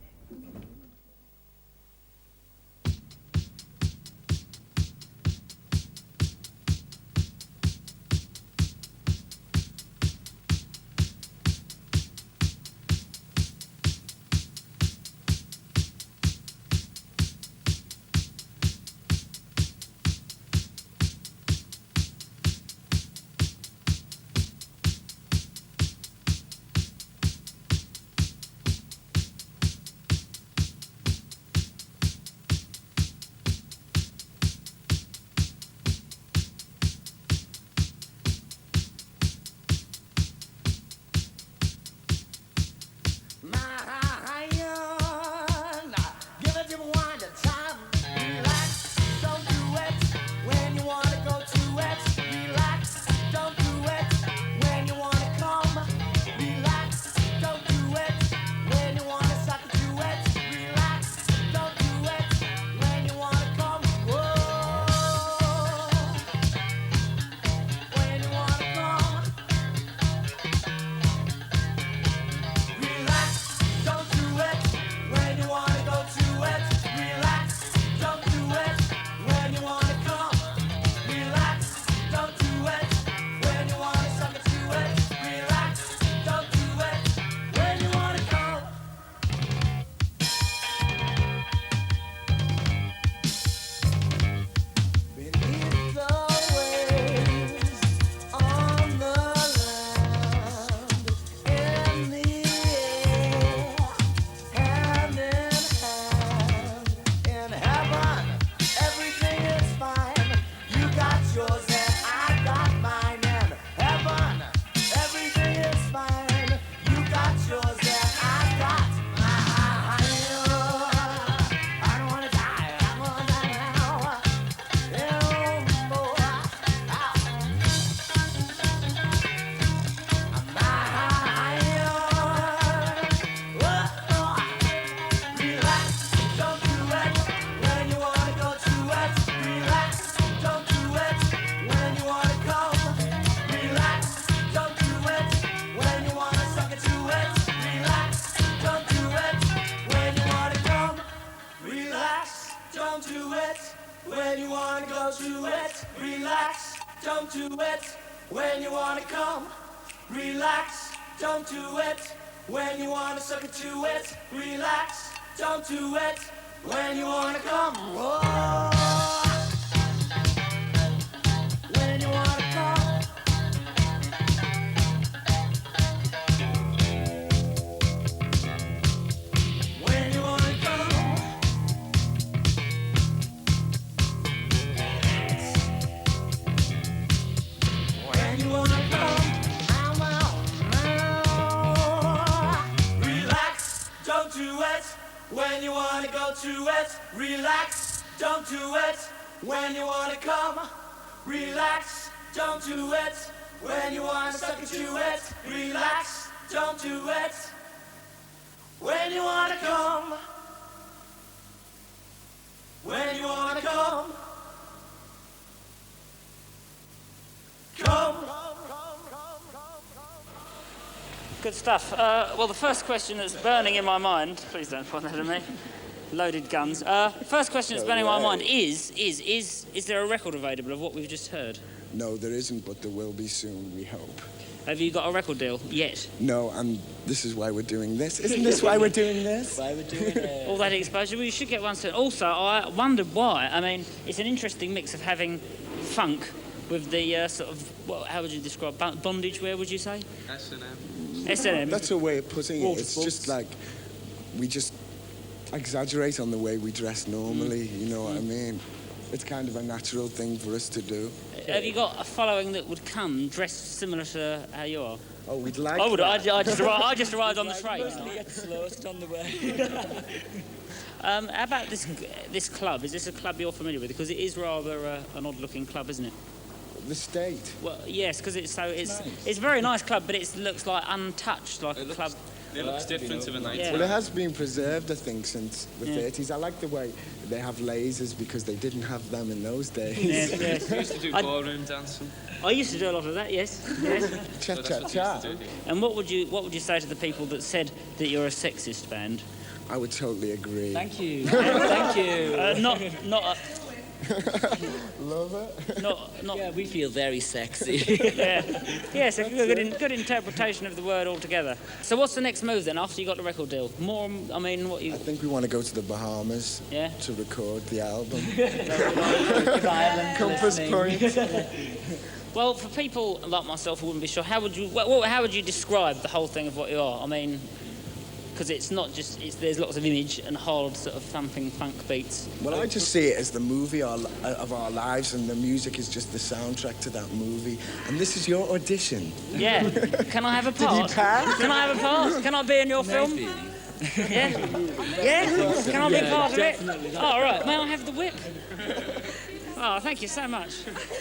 S1: Good stuff. Well, the first question that's burning in my mind, please don't point that at me, loaded guns. First question that's burning in my mind is there a record available of what we've just heard?
S17: No, there isn't, but there will be soon, we hope.
S1: Have you got a record deal yet?
S17: No, and this is why we're doing this. Isn't this why we're doing this?
S1: Why we're doing it. All that exposure, we should get one soon. Also, I wondered why. I mean, it's an interesting mix of having funk with the sort of, well, how would you describe, bondage wear, would you say?
S10: S&M.
S1: S&M.
S17: That's a way of putting it. It's just like, we just exaggerate on the way we dress normally, you know what I mean? It's kind of a natural thing for us to do.
S1: Have you got a following that would come dressed similar to how you are?
S17: Oh, we'd like
S1: that. I just arrived on the train.
S13: Mostly get slost on the way.
S1: How about this club? Is this a club you're familiar with? Because it is rather an odd-looking club, isn't it?
S17: the state.
S1: Well, yes, because it's a very nice club, but it looks like untouched, like a club.
S18: It looks different to the 90s.
S1: Yeah.
S17: Well, it has been preserved, I think, since the 30s. I like the way they have lasers because they didn't have them in those days.
S1: Yes, yes.
S18: We used to do ballroom dancing.
S1: I used to do a lot of that, yes.
S17: Cha-cha-cha.
S1: And what would you say to the people that said that you're a sexist band?
S17: I would totally agree.
S13: Thank you. Thank you.
S1: Not.
S17: Love it.
S1: Not.
S13: Yeah, we feel very sexy.
S1: Yeah. Yes, a good interpretation of the word altogether. So what's the next move then after you got the record deal? More, I mean, what you...
S17: I think we want to go to the Bahamas to record the album. Compass Point.
S1: Well, for people like myself who wouldn't be sure, how would you describe the whole thing of what you are? I mean, because it's not just, there's lots of image and hard sort of thumping funk beats.
S17: Well, I just see it as the movie of our lives, and the music is just the soundtrack to that movie. And this is your audition.
S1: Yeah. Can I have a part?
S17: Did he pass?
S1: Can I have a part? Can I be in your film? Yeah? Yeah? Can I be part of it? Oh, right. May I have the whip? Oh, thank you so much.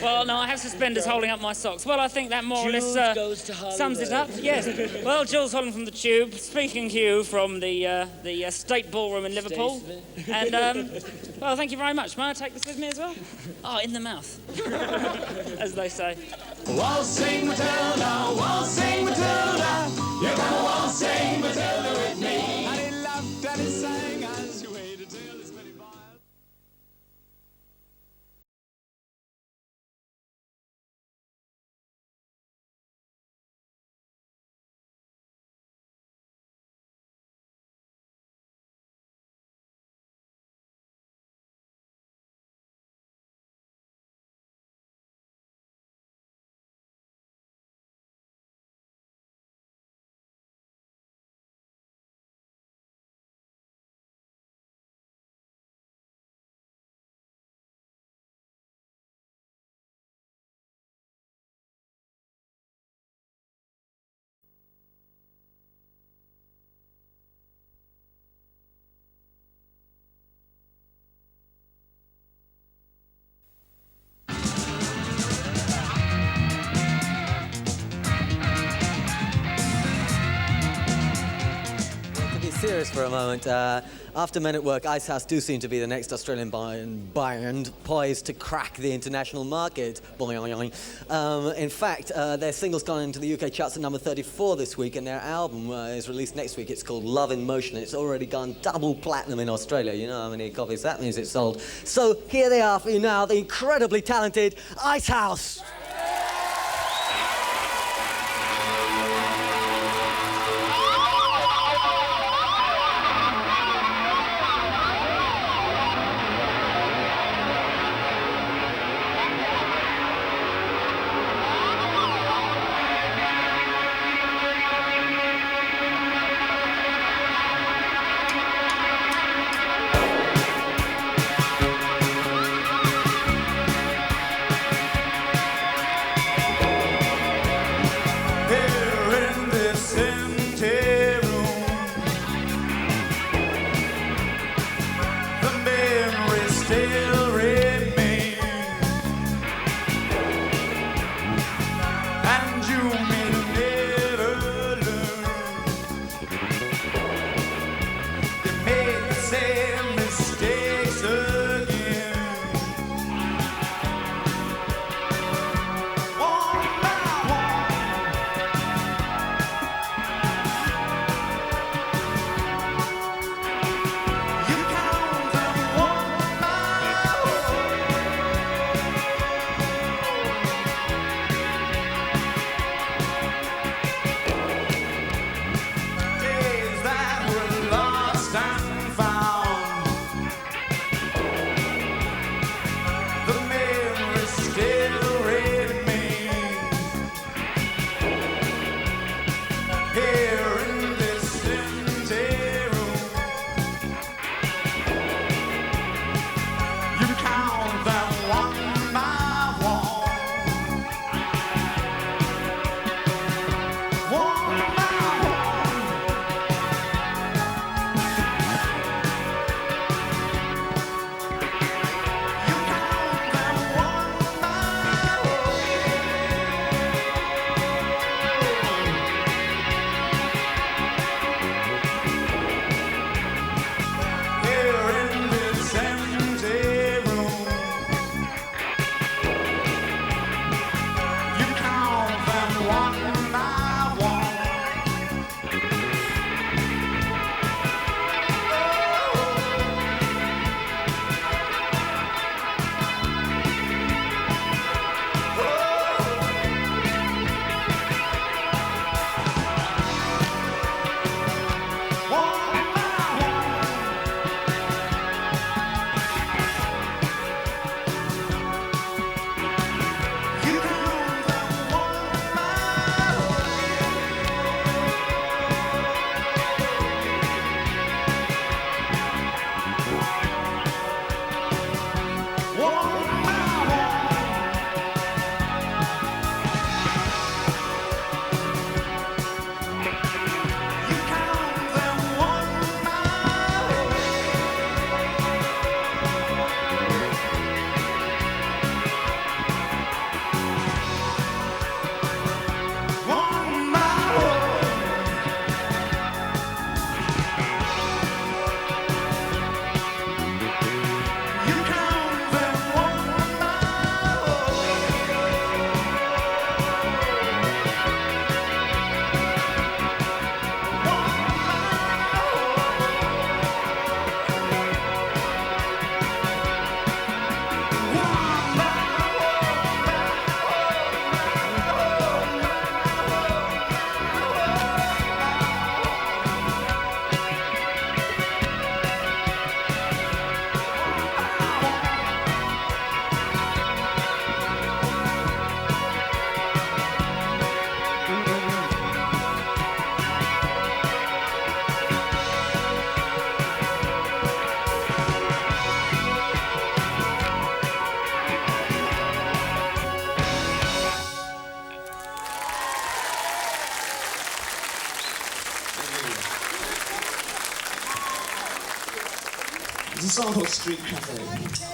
S1: Well, no, I have suspenders holding up my socks. Well, I think that more or
S13: Jools
S1: less
S13: Goes To Hollywood.
S1: sums it up. Yes. Well, Jools Holland from the Tube, speaking to you from the State Ballroom in Liverpool. And, well, thank you very much. May I take this with me as well? Oh, in the mouth, as they say.
S4: Waltzing Matilda, waltzing Matilda, you're gonna waltzing Matilda with me. And he laughed and he sang as he waited till his pretty boy.
S5: Serious for a moment. After Men at Work, Icehouse do seem to be the next Australian band poised to crack the international market. In fact, their single's gone into the UK charts at number 34 this week, and their album is released next week. It's called Love in Motion. It's already gone double platinum in Australia. You know how many copies that means it's sold. So here they are for you now, the incredibly talented Icehouse.
S19: song called Street Cafe.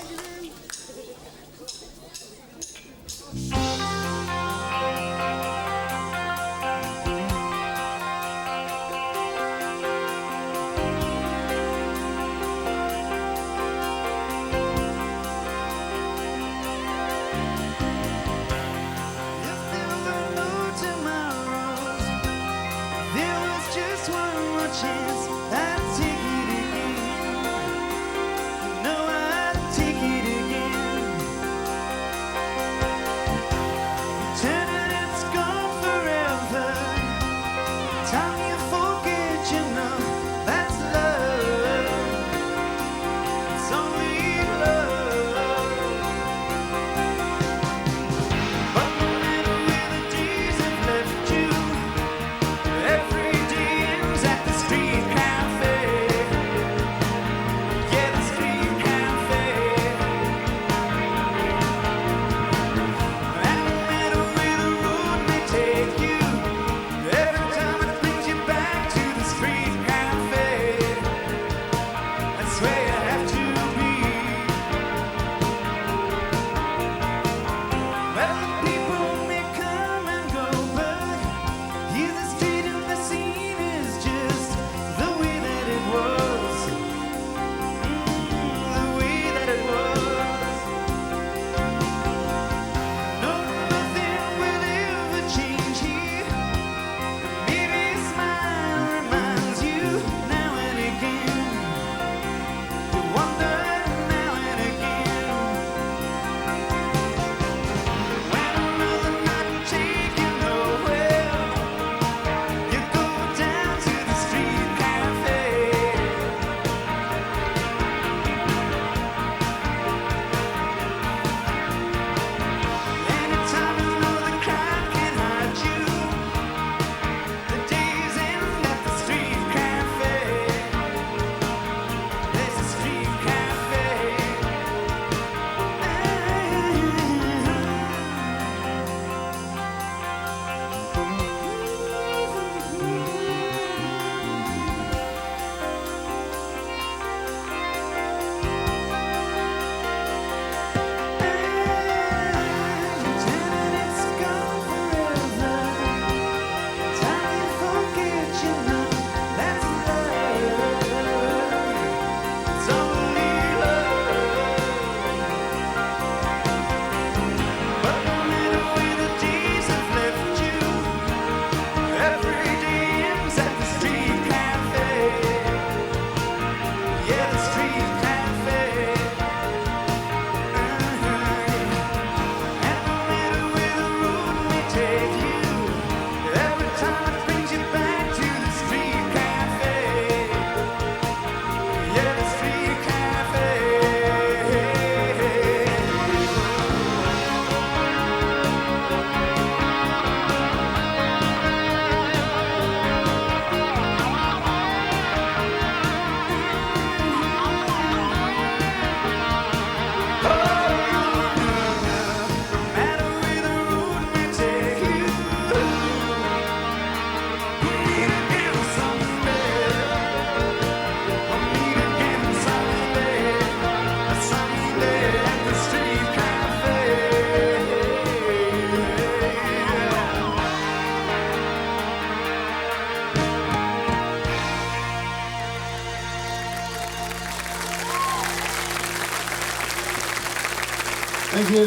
S20: Thank you.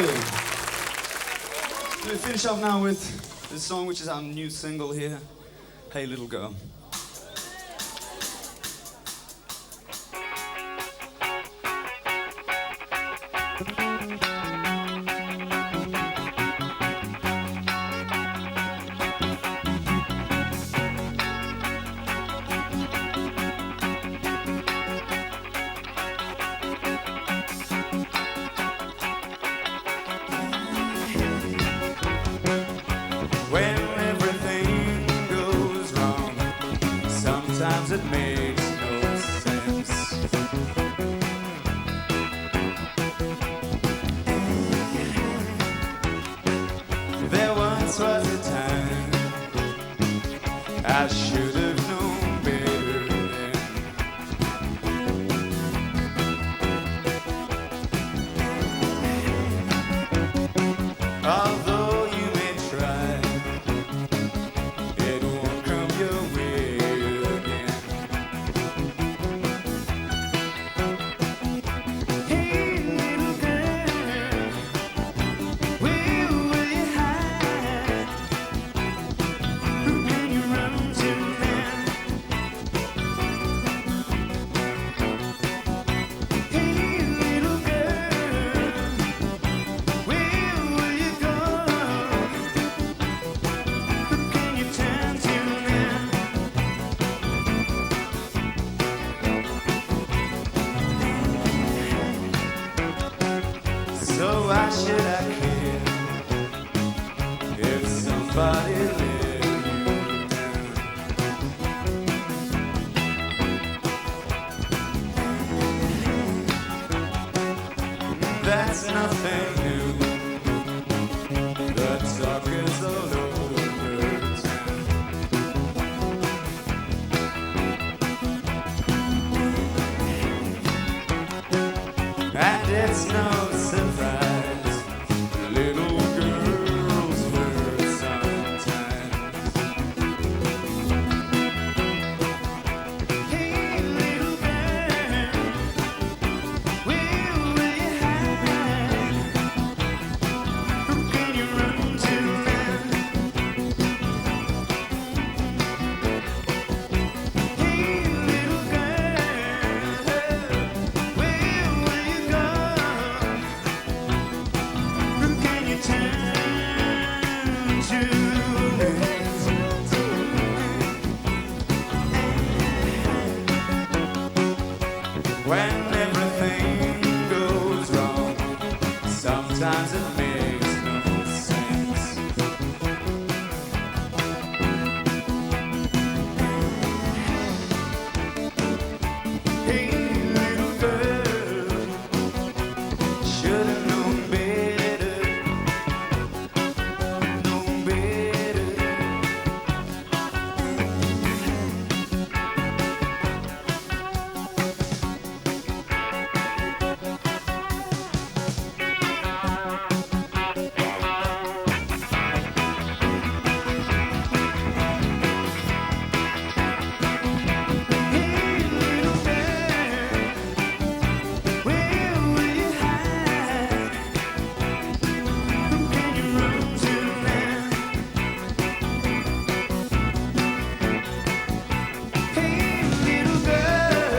S20: We'll finish up now with this song, which is our new single here, Hey Little Girl.
S4: When everything goes wrong, sometimes it makes no sense. There once was a time I should have known better then. it's no surprise. Little girls hurt sometimes. Hey, little girl, where will you hide? Who can you run to now? Hey, little girl, where will you go? Who can you turn to when everything goes wrong? Sometimes it makes no sense. Hey, little girl, should've known better, known better. Where will you hide? Who can you run to now? Hey, little girl,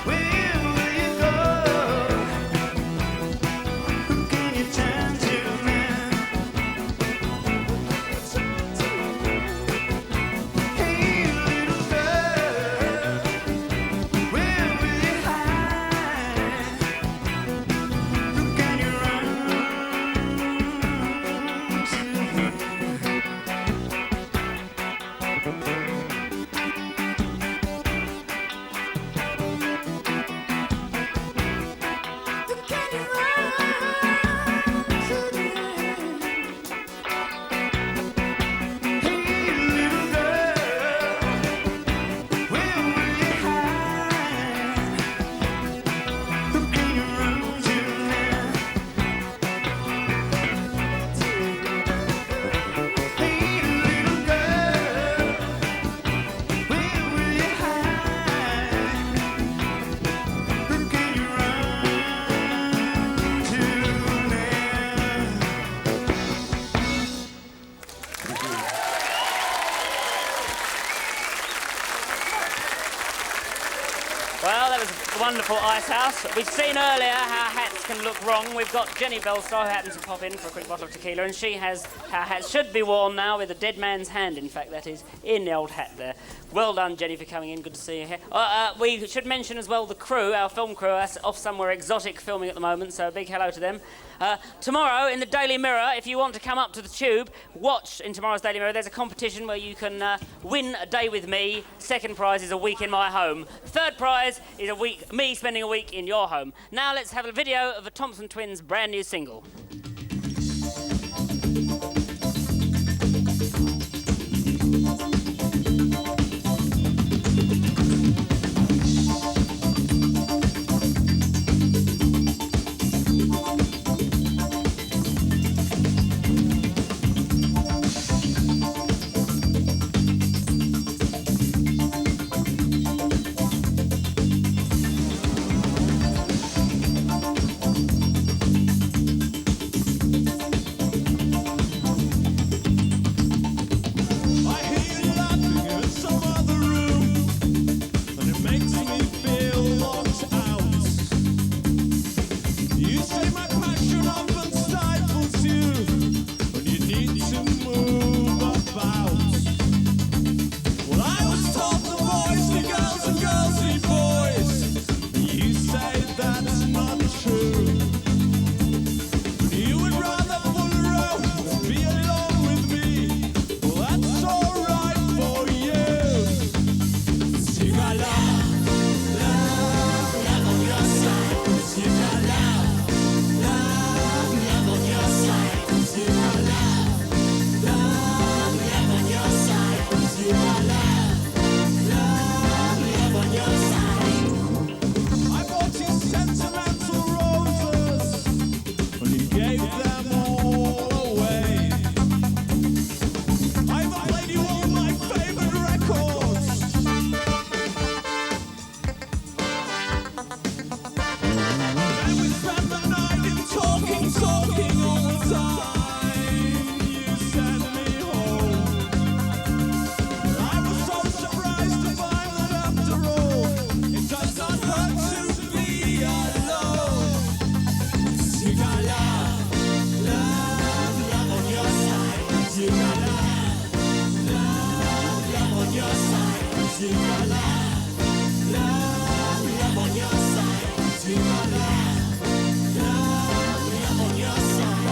S4: where will you go? Who can you turn to now? Hey, little girl, where will you hide? Who can you run
S1: Well, that was a wonderful Icehouse. We've seen earlier how hats can look wrong. We've got Jenny Bellstar, who happens to pop in for a quick bottle of tequila, and she has how hats should be worn now with a dead man's hand, in fact, that is, in the old hat there. Well done, Jenny, for coming in. Good to see you here. We should mention as well the crew, our film crew, are off somewhere exotic filming at the moment, so a big hello to them. Tomorrow in the Daily Mirror, if you want to come up to the Tube, watch in tomorrow's Daily Mirror. There's a competition where you can win a day with me. Second prize is a week in my home. Third prize is me spending a week in your home. Now let's have a video of the Thompson Twins' brand new single.
S4: talking all the time. You send me home. I was so surprised to find that after all, it does not hurt to be alone. You got love, love, love on your side. You got love, love, love on your side. You got love, love, love on your side. You got love, love, love on your side.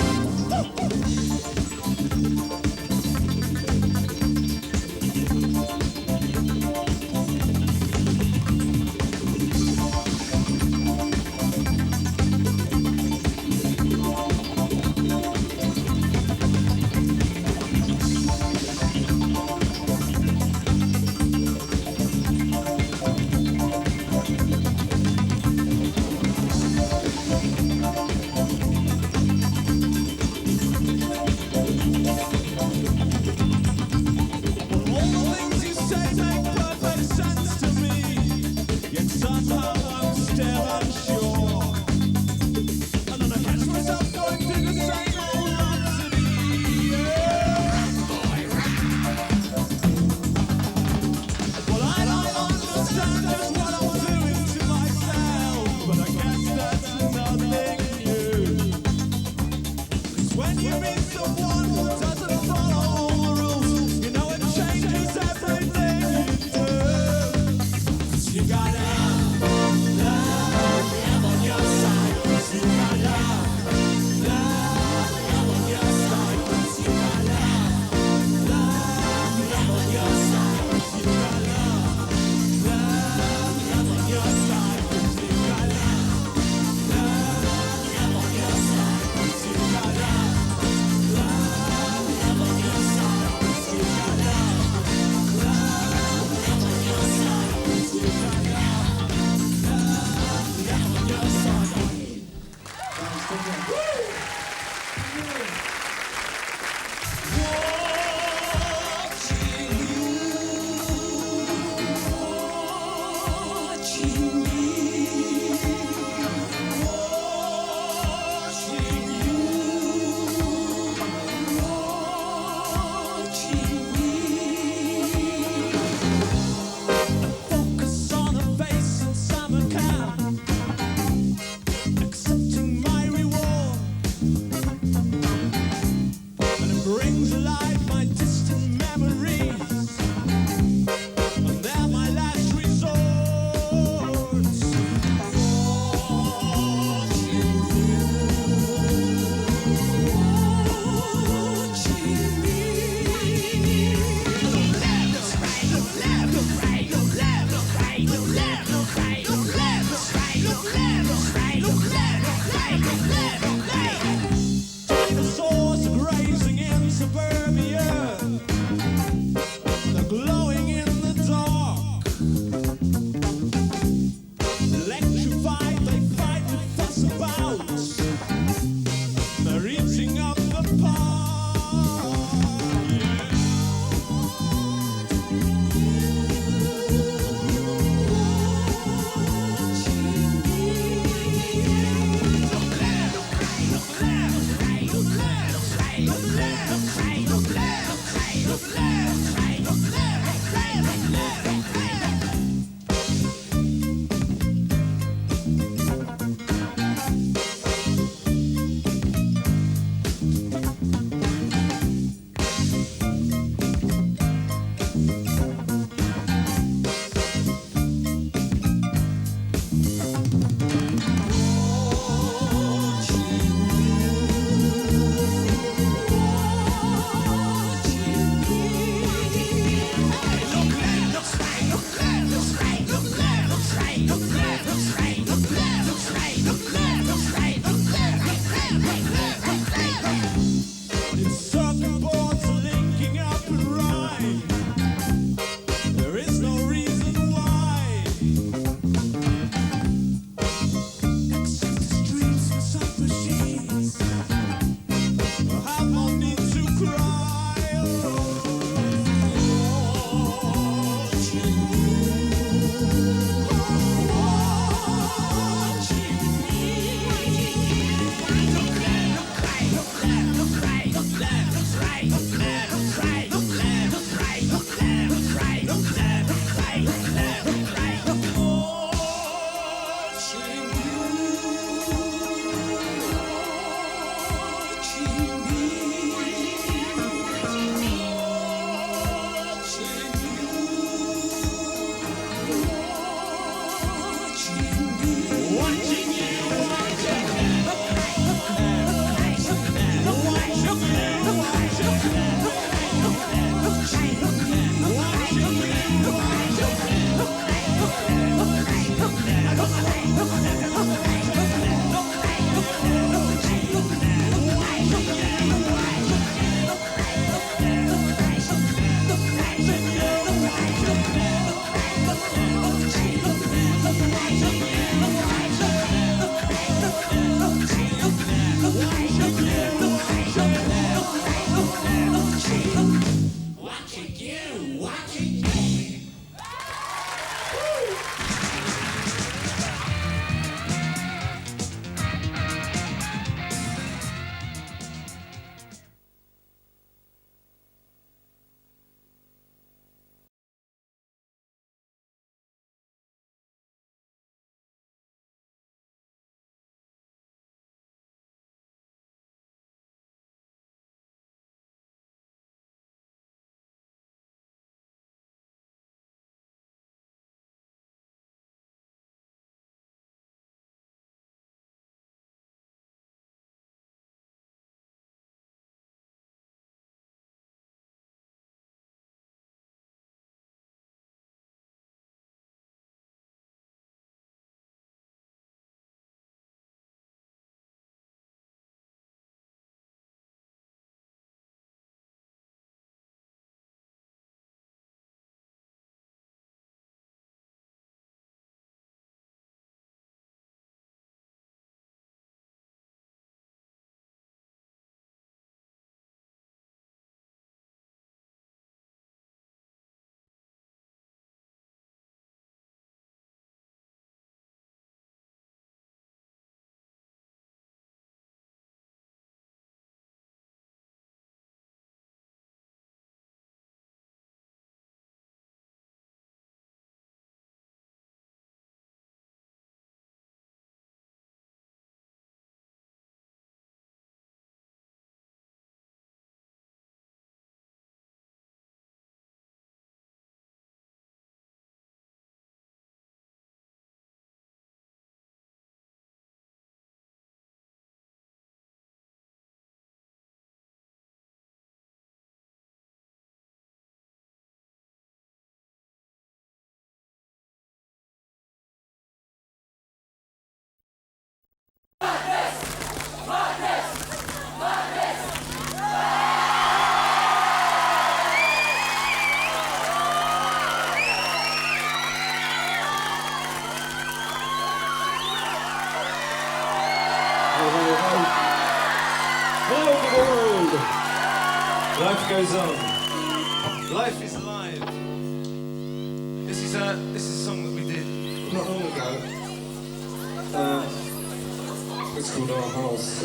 S4: Life goes on. Life is alive. This is a song that we did not long ago. It's called Our House.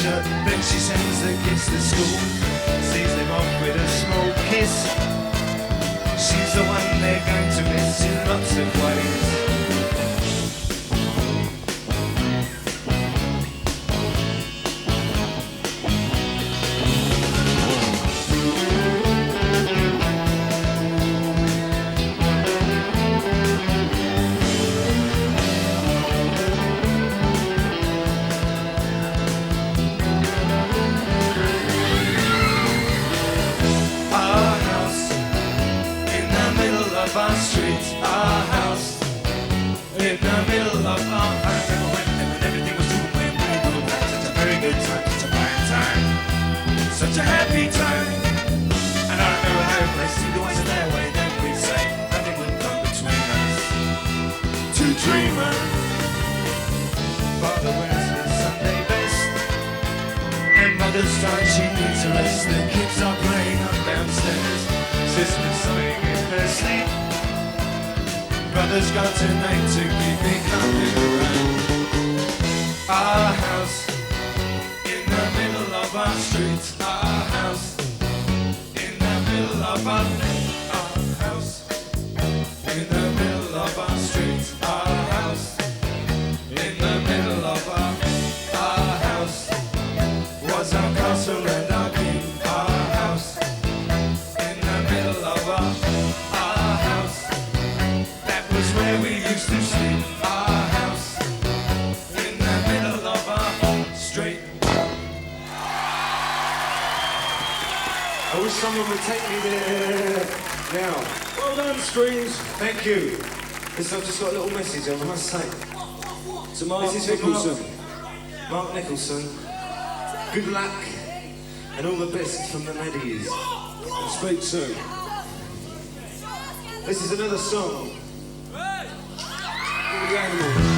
S4: Then she sends the kids to school, sees them off with a small kiss. house, the kids are playing up downstairs. Sisters sighing in their sleep. Brothers got tonight to keep me coming around. Our house in the middle of our street. Our house in the middle of our house in the middle of our street. Our house in the middle of our house was our castle and our king. Our house in the middle of our house, that was where we used to sleep. Our house in the middle of our street.
S19: I wish someone would take me there now. Well done, Screams. Thank you. Listen, I've just got a little message I must say. To Mark Nicholson. Mark Nicholson, good luck and all the best from the Maddies. And speak soon. This is another song. For the animals.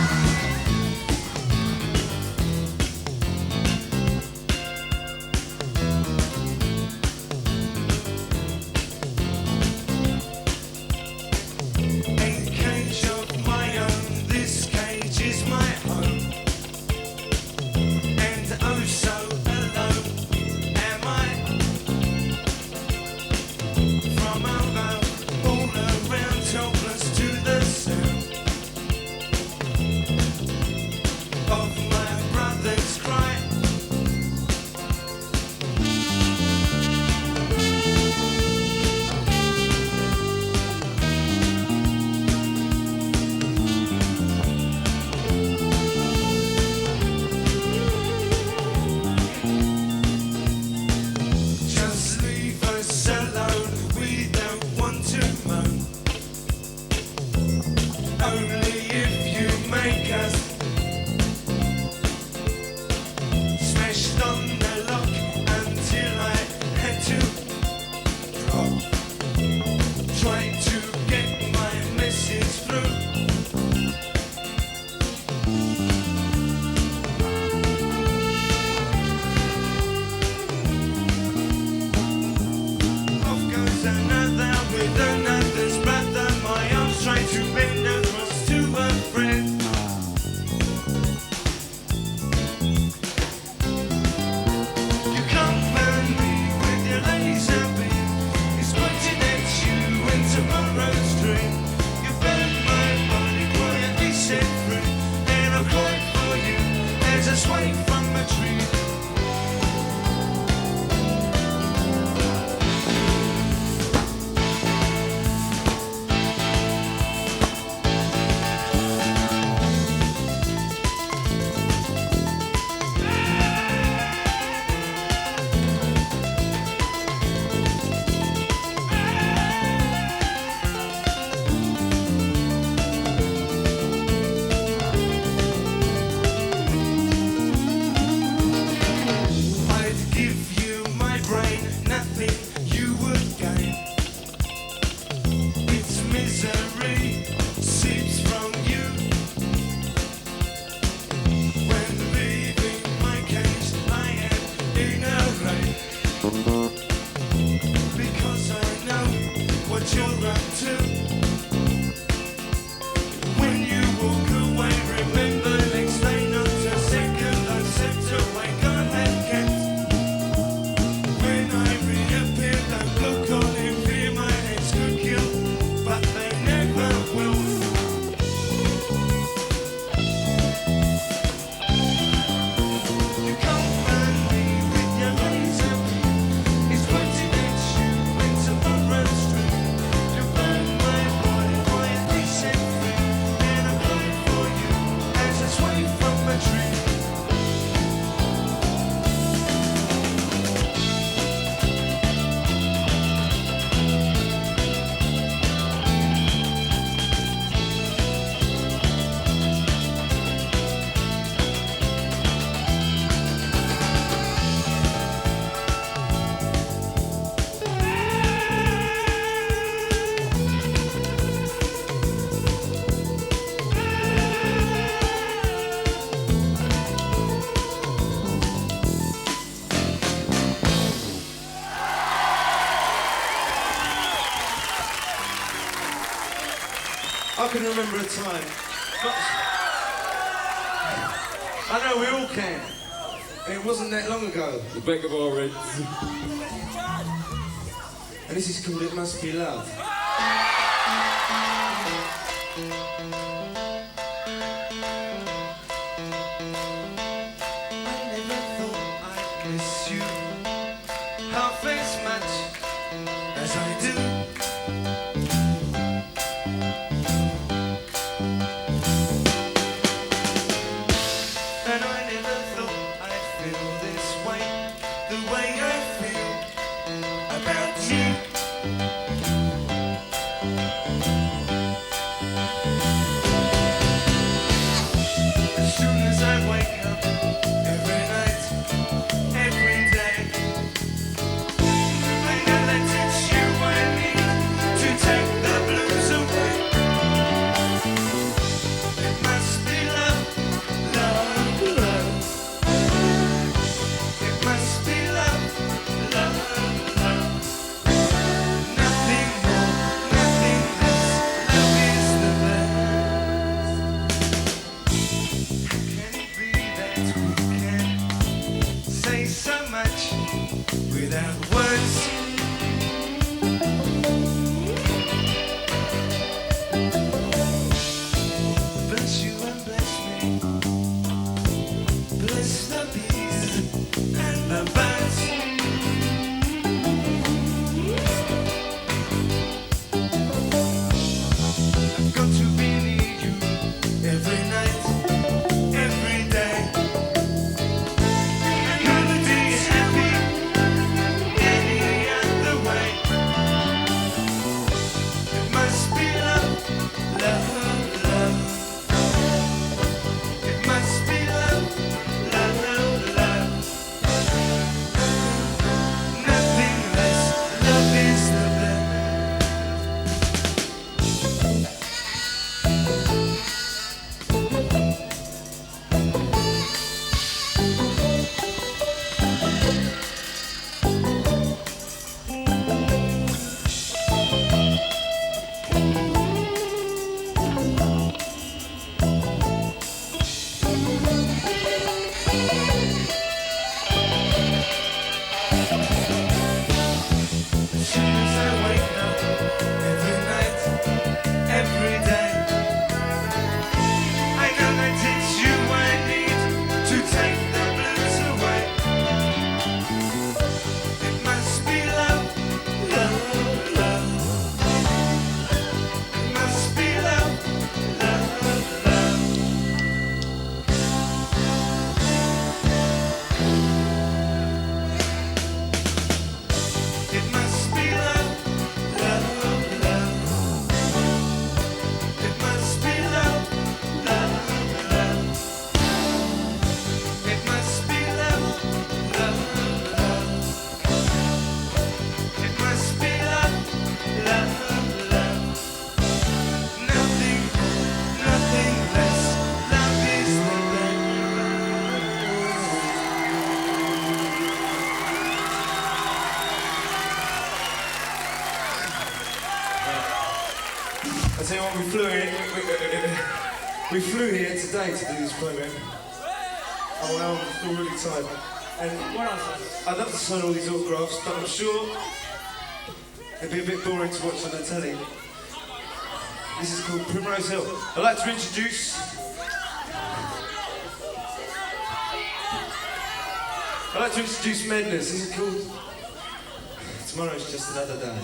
S19: I can remember a time. I know we all can. And it wasn't that long ago. The back of our heads. And this is called It Must Be Love. We flew here today to do this programme. Oh well, I'm still really tired. And I'd love to sign all these autographs, but I'm sure it'd be a bit boring to watch on the telly. This is called Primrose Hill. I'd like to introduce... Madness. This is called Tomorrow's Just Another Day.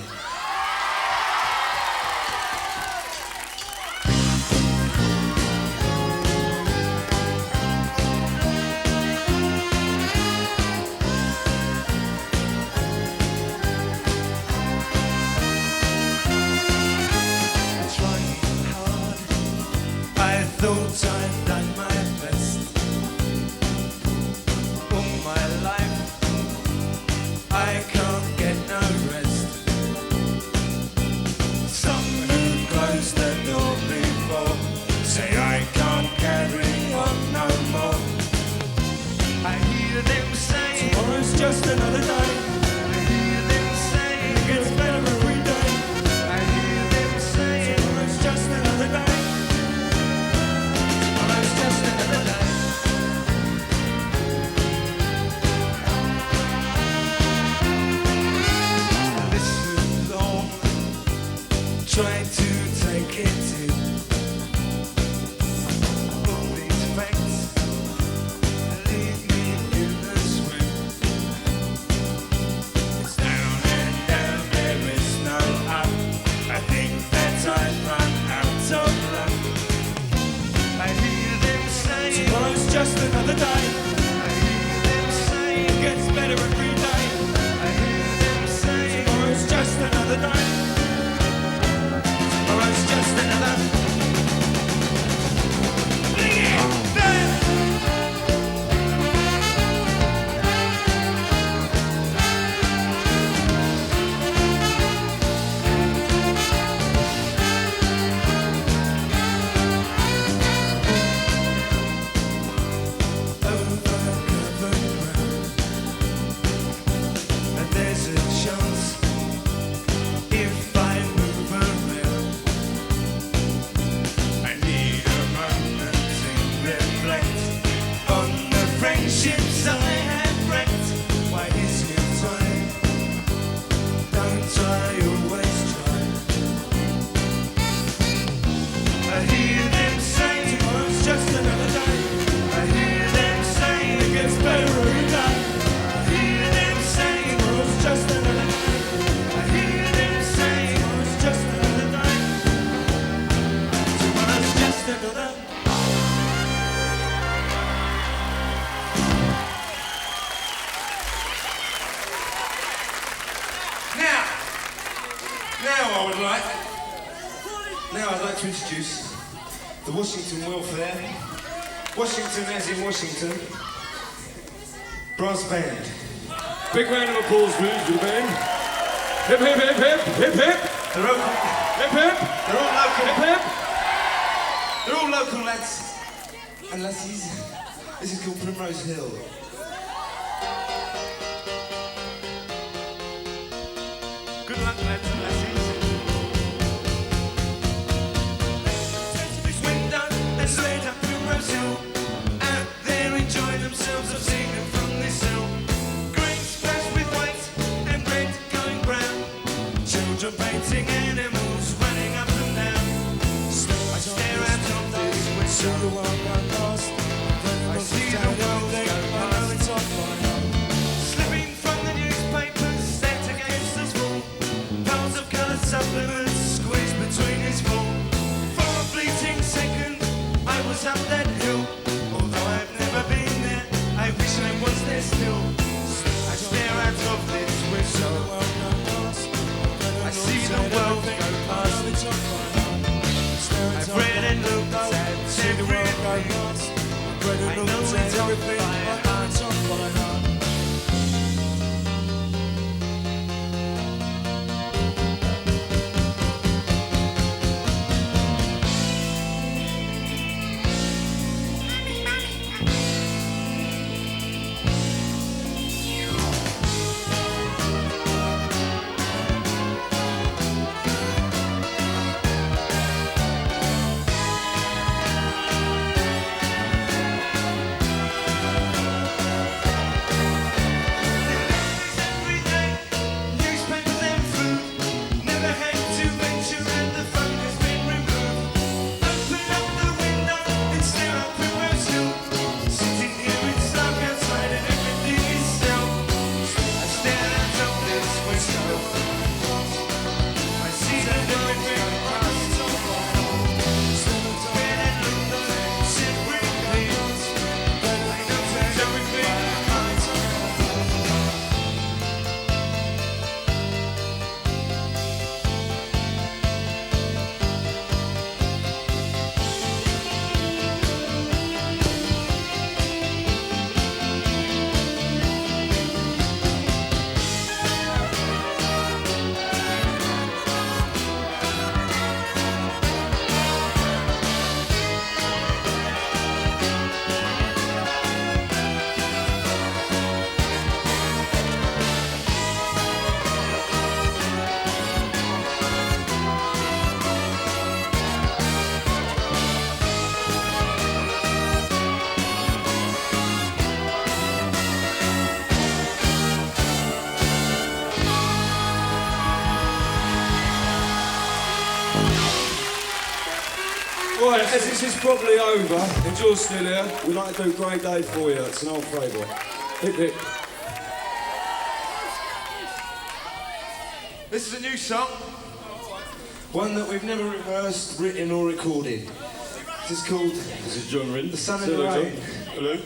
S4: I've done my best all my life. I can't get no rest. Some who closed the door before say I can't carry on no more. I hear them say tomorrow's just another day. I hear them say it gets better every day. I hear them say tomorrow's just another day. try to take it in. All these facts leave me in a swim. It's down and down, there is no up. I think that I've run out of luck. I hear them say tomorrow's just another day. I hear them say it gets better every day. I hear them say tomorrow's just another day. Tomorrow's just another. Bring it down. Over covered ground, and there's a chance if I move around. I need a moment to reflect on the friendships I have wrecked. Why is it time? Don't I always try? I hear them say tomorrow's just another day. I hear them say it gets better every day. I hear them say tomorrow's just another day. I hear them say tomorrow's just another day. Tomorrow's just another.
S19: Now I'd like to introduce the Washington Welfare, Washington as in Washington, brass band. Big round of applause, please, for the band. Hip, hip, hip, hip, hip, hip. They're all, hip, hip. They're all local. Hip, hip. They're all local lads and lassies. This is called Primrose Hill. Good luck, lads and lassies.
S4: Window and stayed up Primrose Hill. Out there enjoying themselves. I've seen them from this hill. Green splashed with white and red going brown. Children painting animals running up and down. I stare out on this window. I see the world go past. Slipping from the newspapers set against this wall. Piles of coloured supplements squeezed between his fall. For a fleeting second, I was up that hill. Although I've never been there, I wish I was there still. I stare out of this window. I see the world go past. I've read and looked at everything. I know it's off by heart.
S19: Right, as this is probably over, and Jools still here, we'd like to do Great Day for you. It's an old favourite. Hip hip. This is a new song. One that we've never rehearsed, written or recorded. This is called... This is John Rinn. The Sun and the Rain. Hello.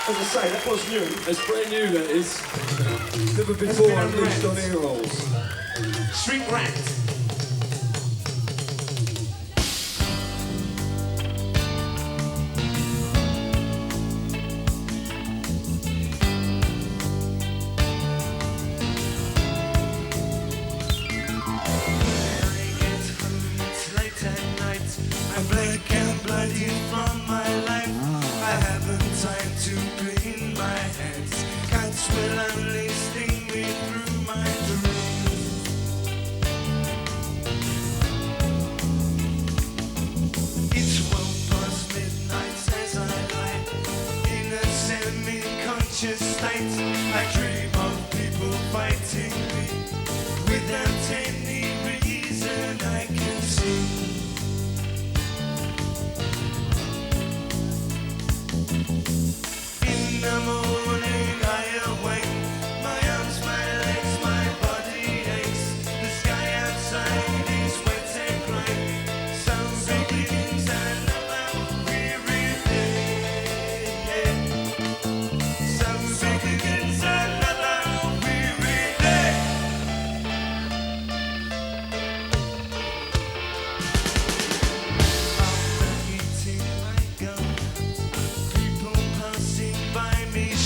S19: As I say, that was new. It's brand new, that is. Never before unleashed on ear rolls. Shrink Rat.
S4: Another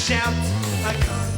S4: shout. I can't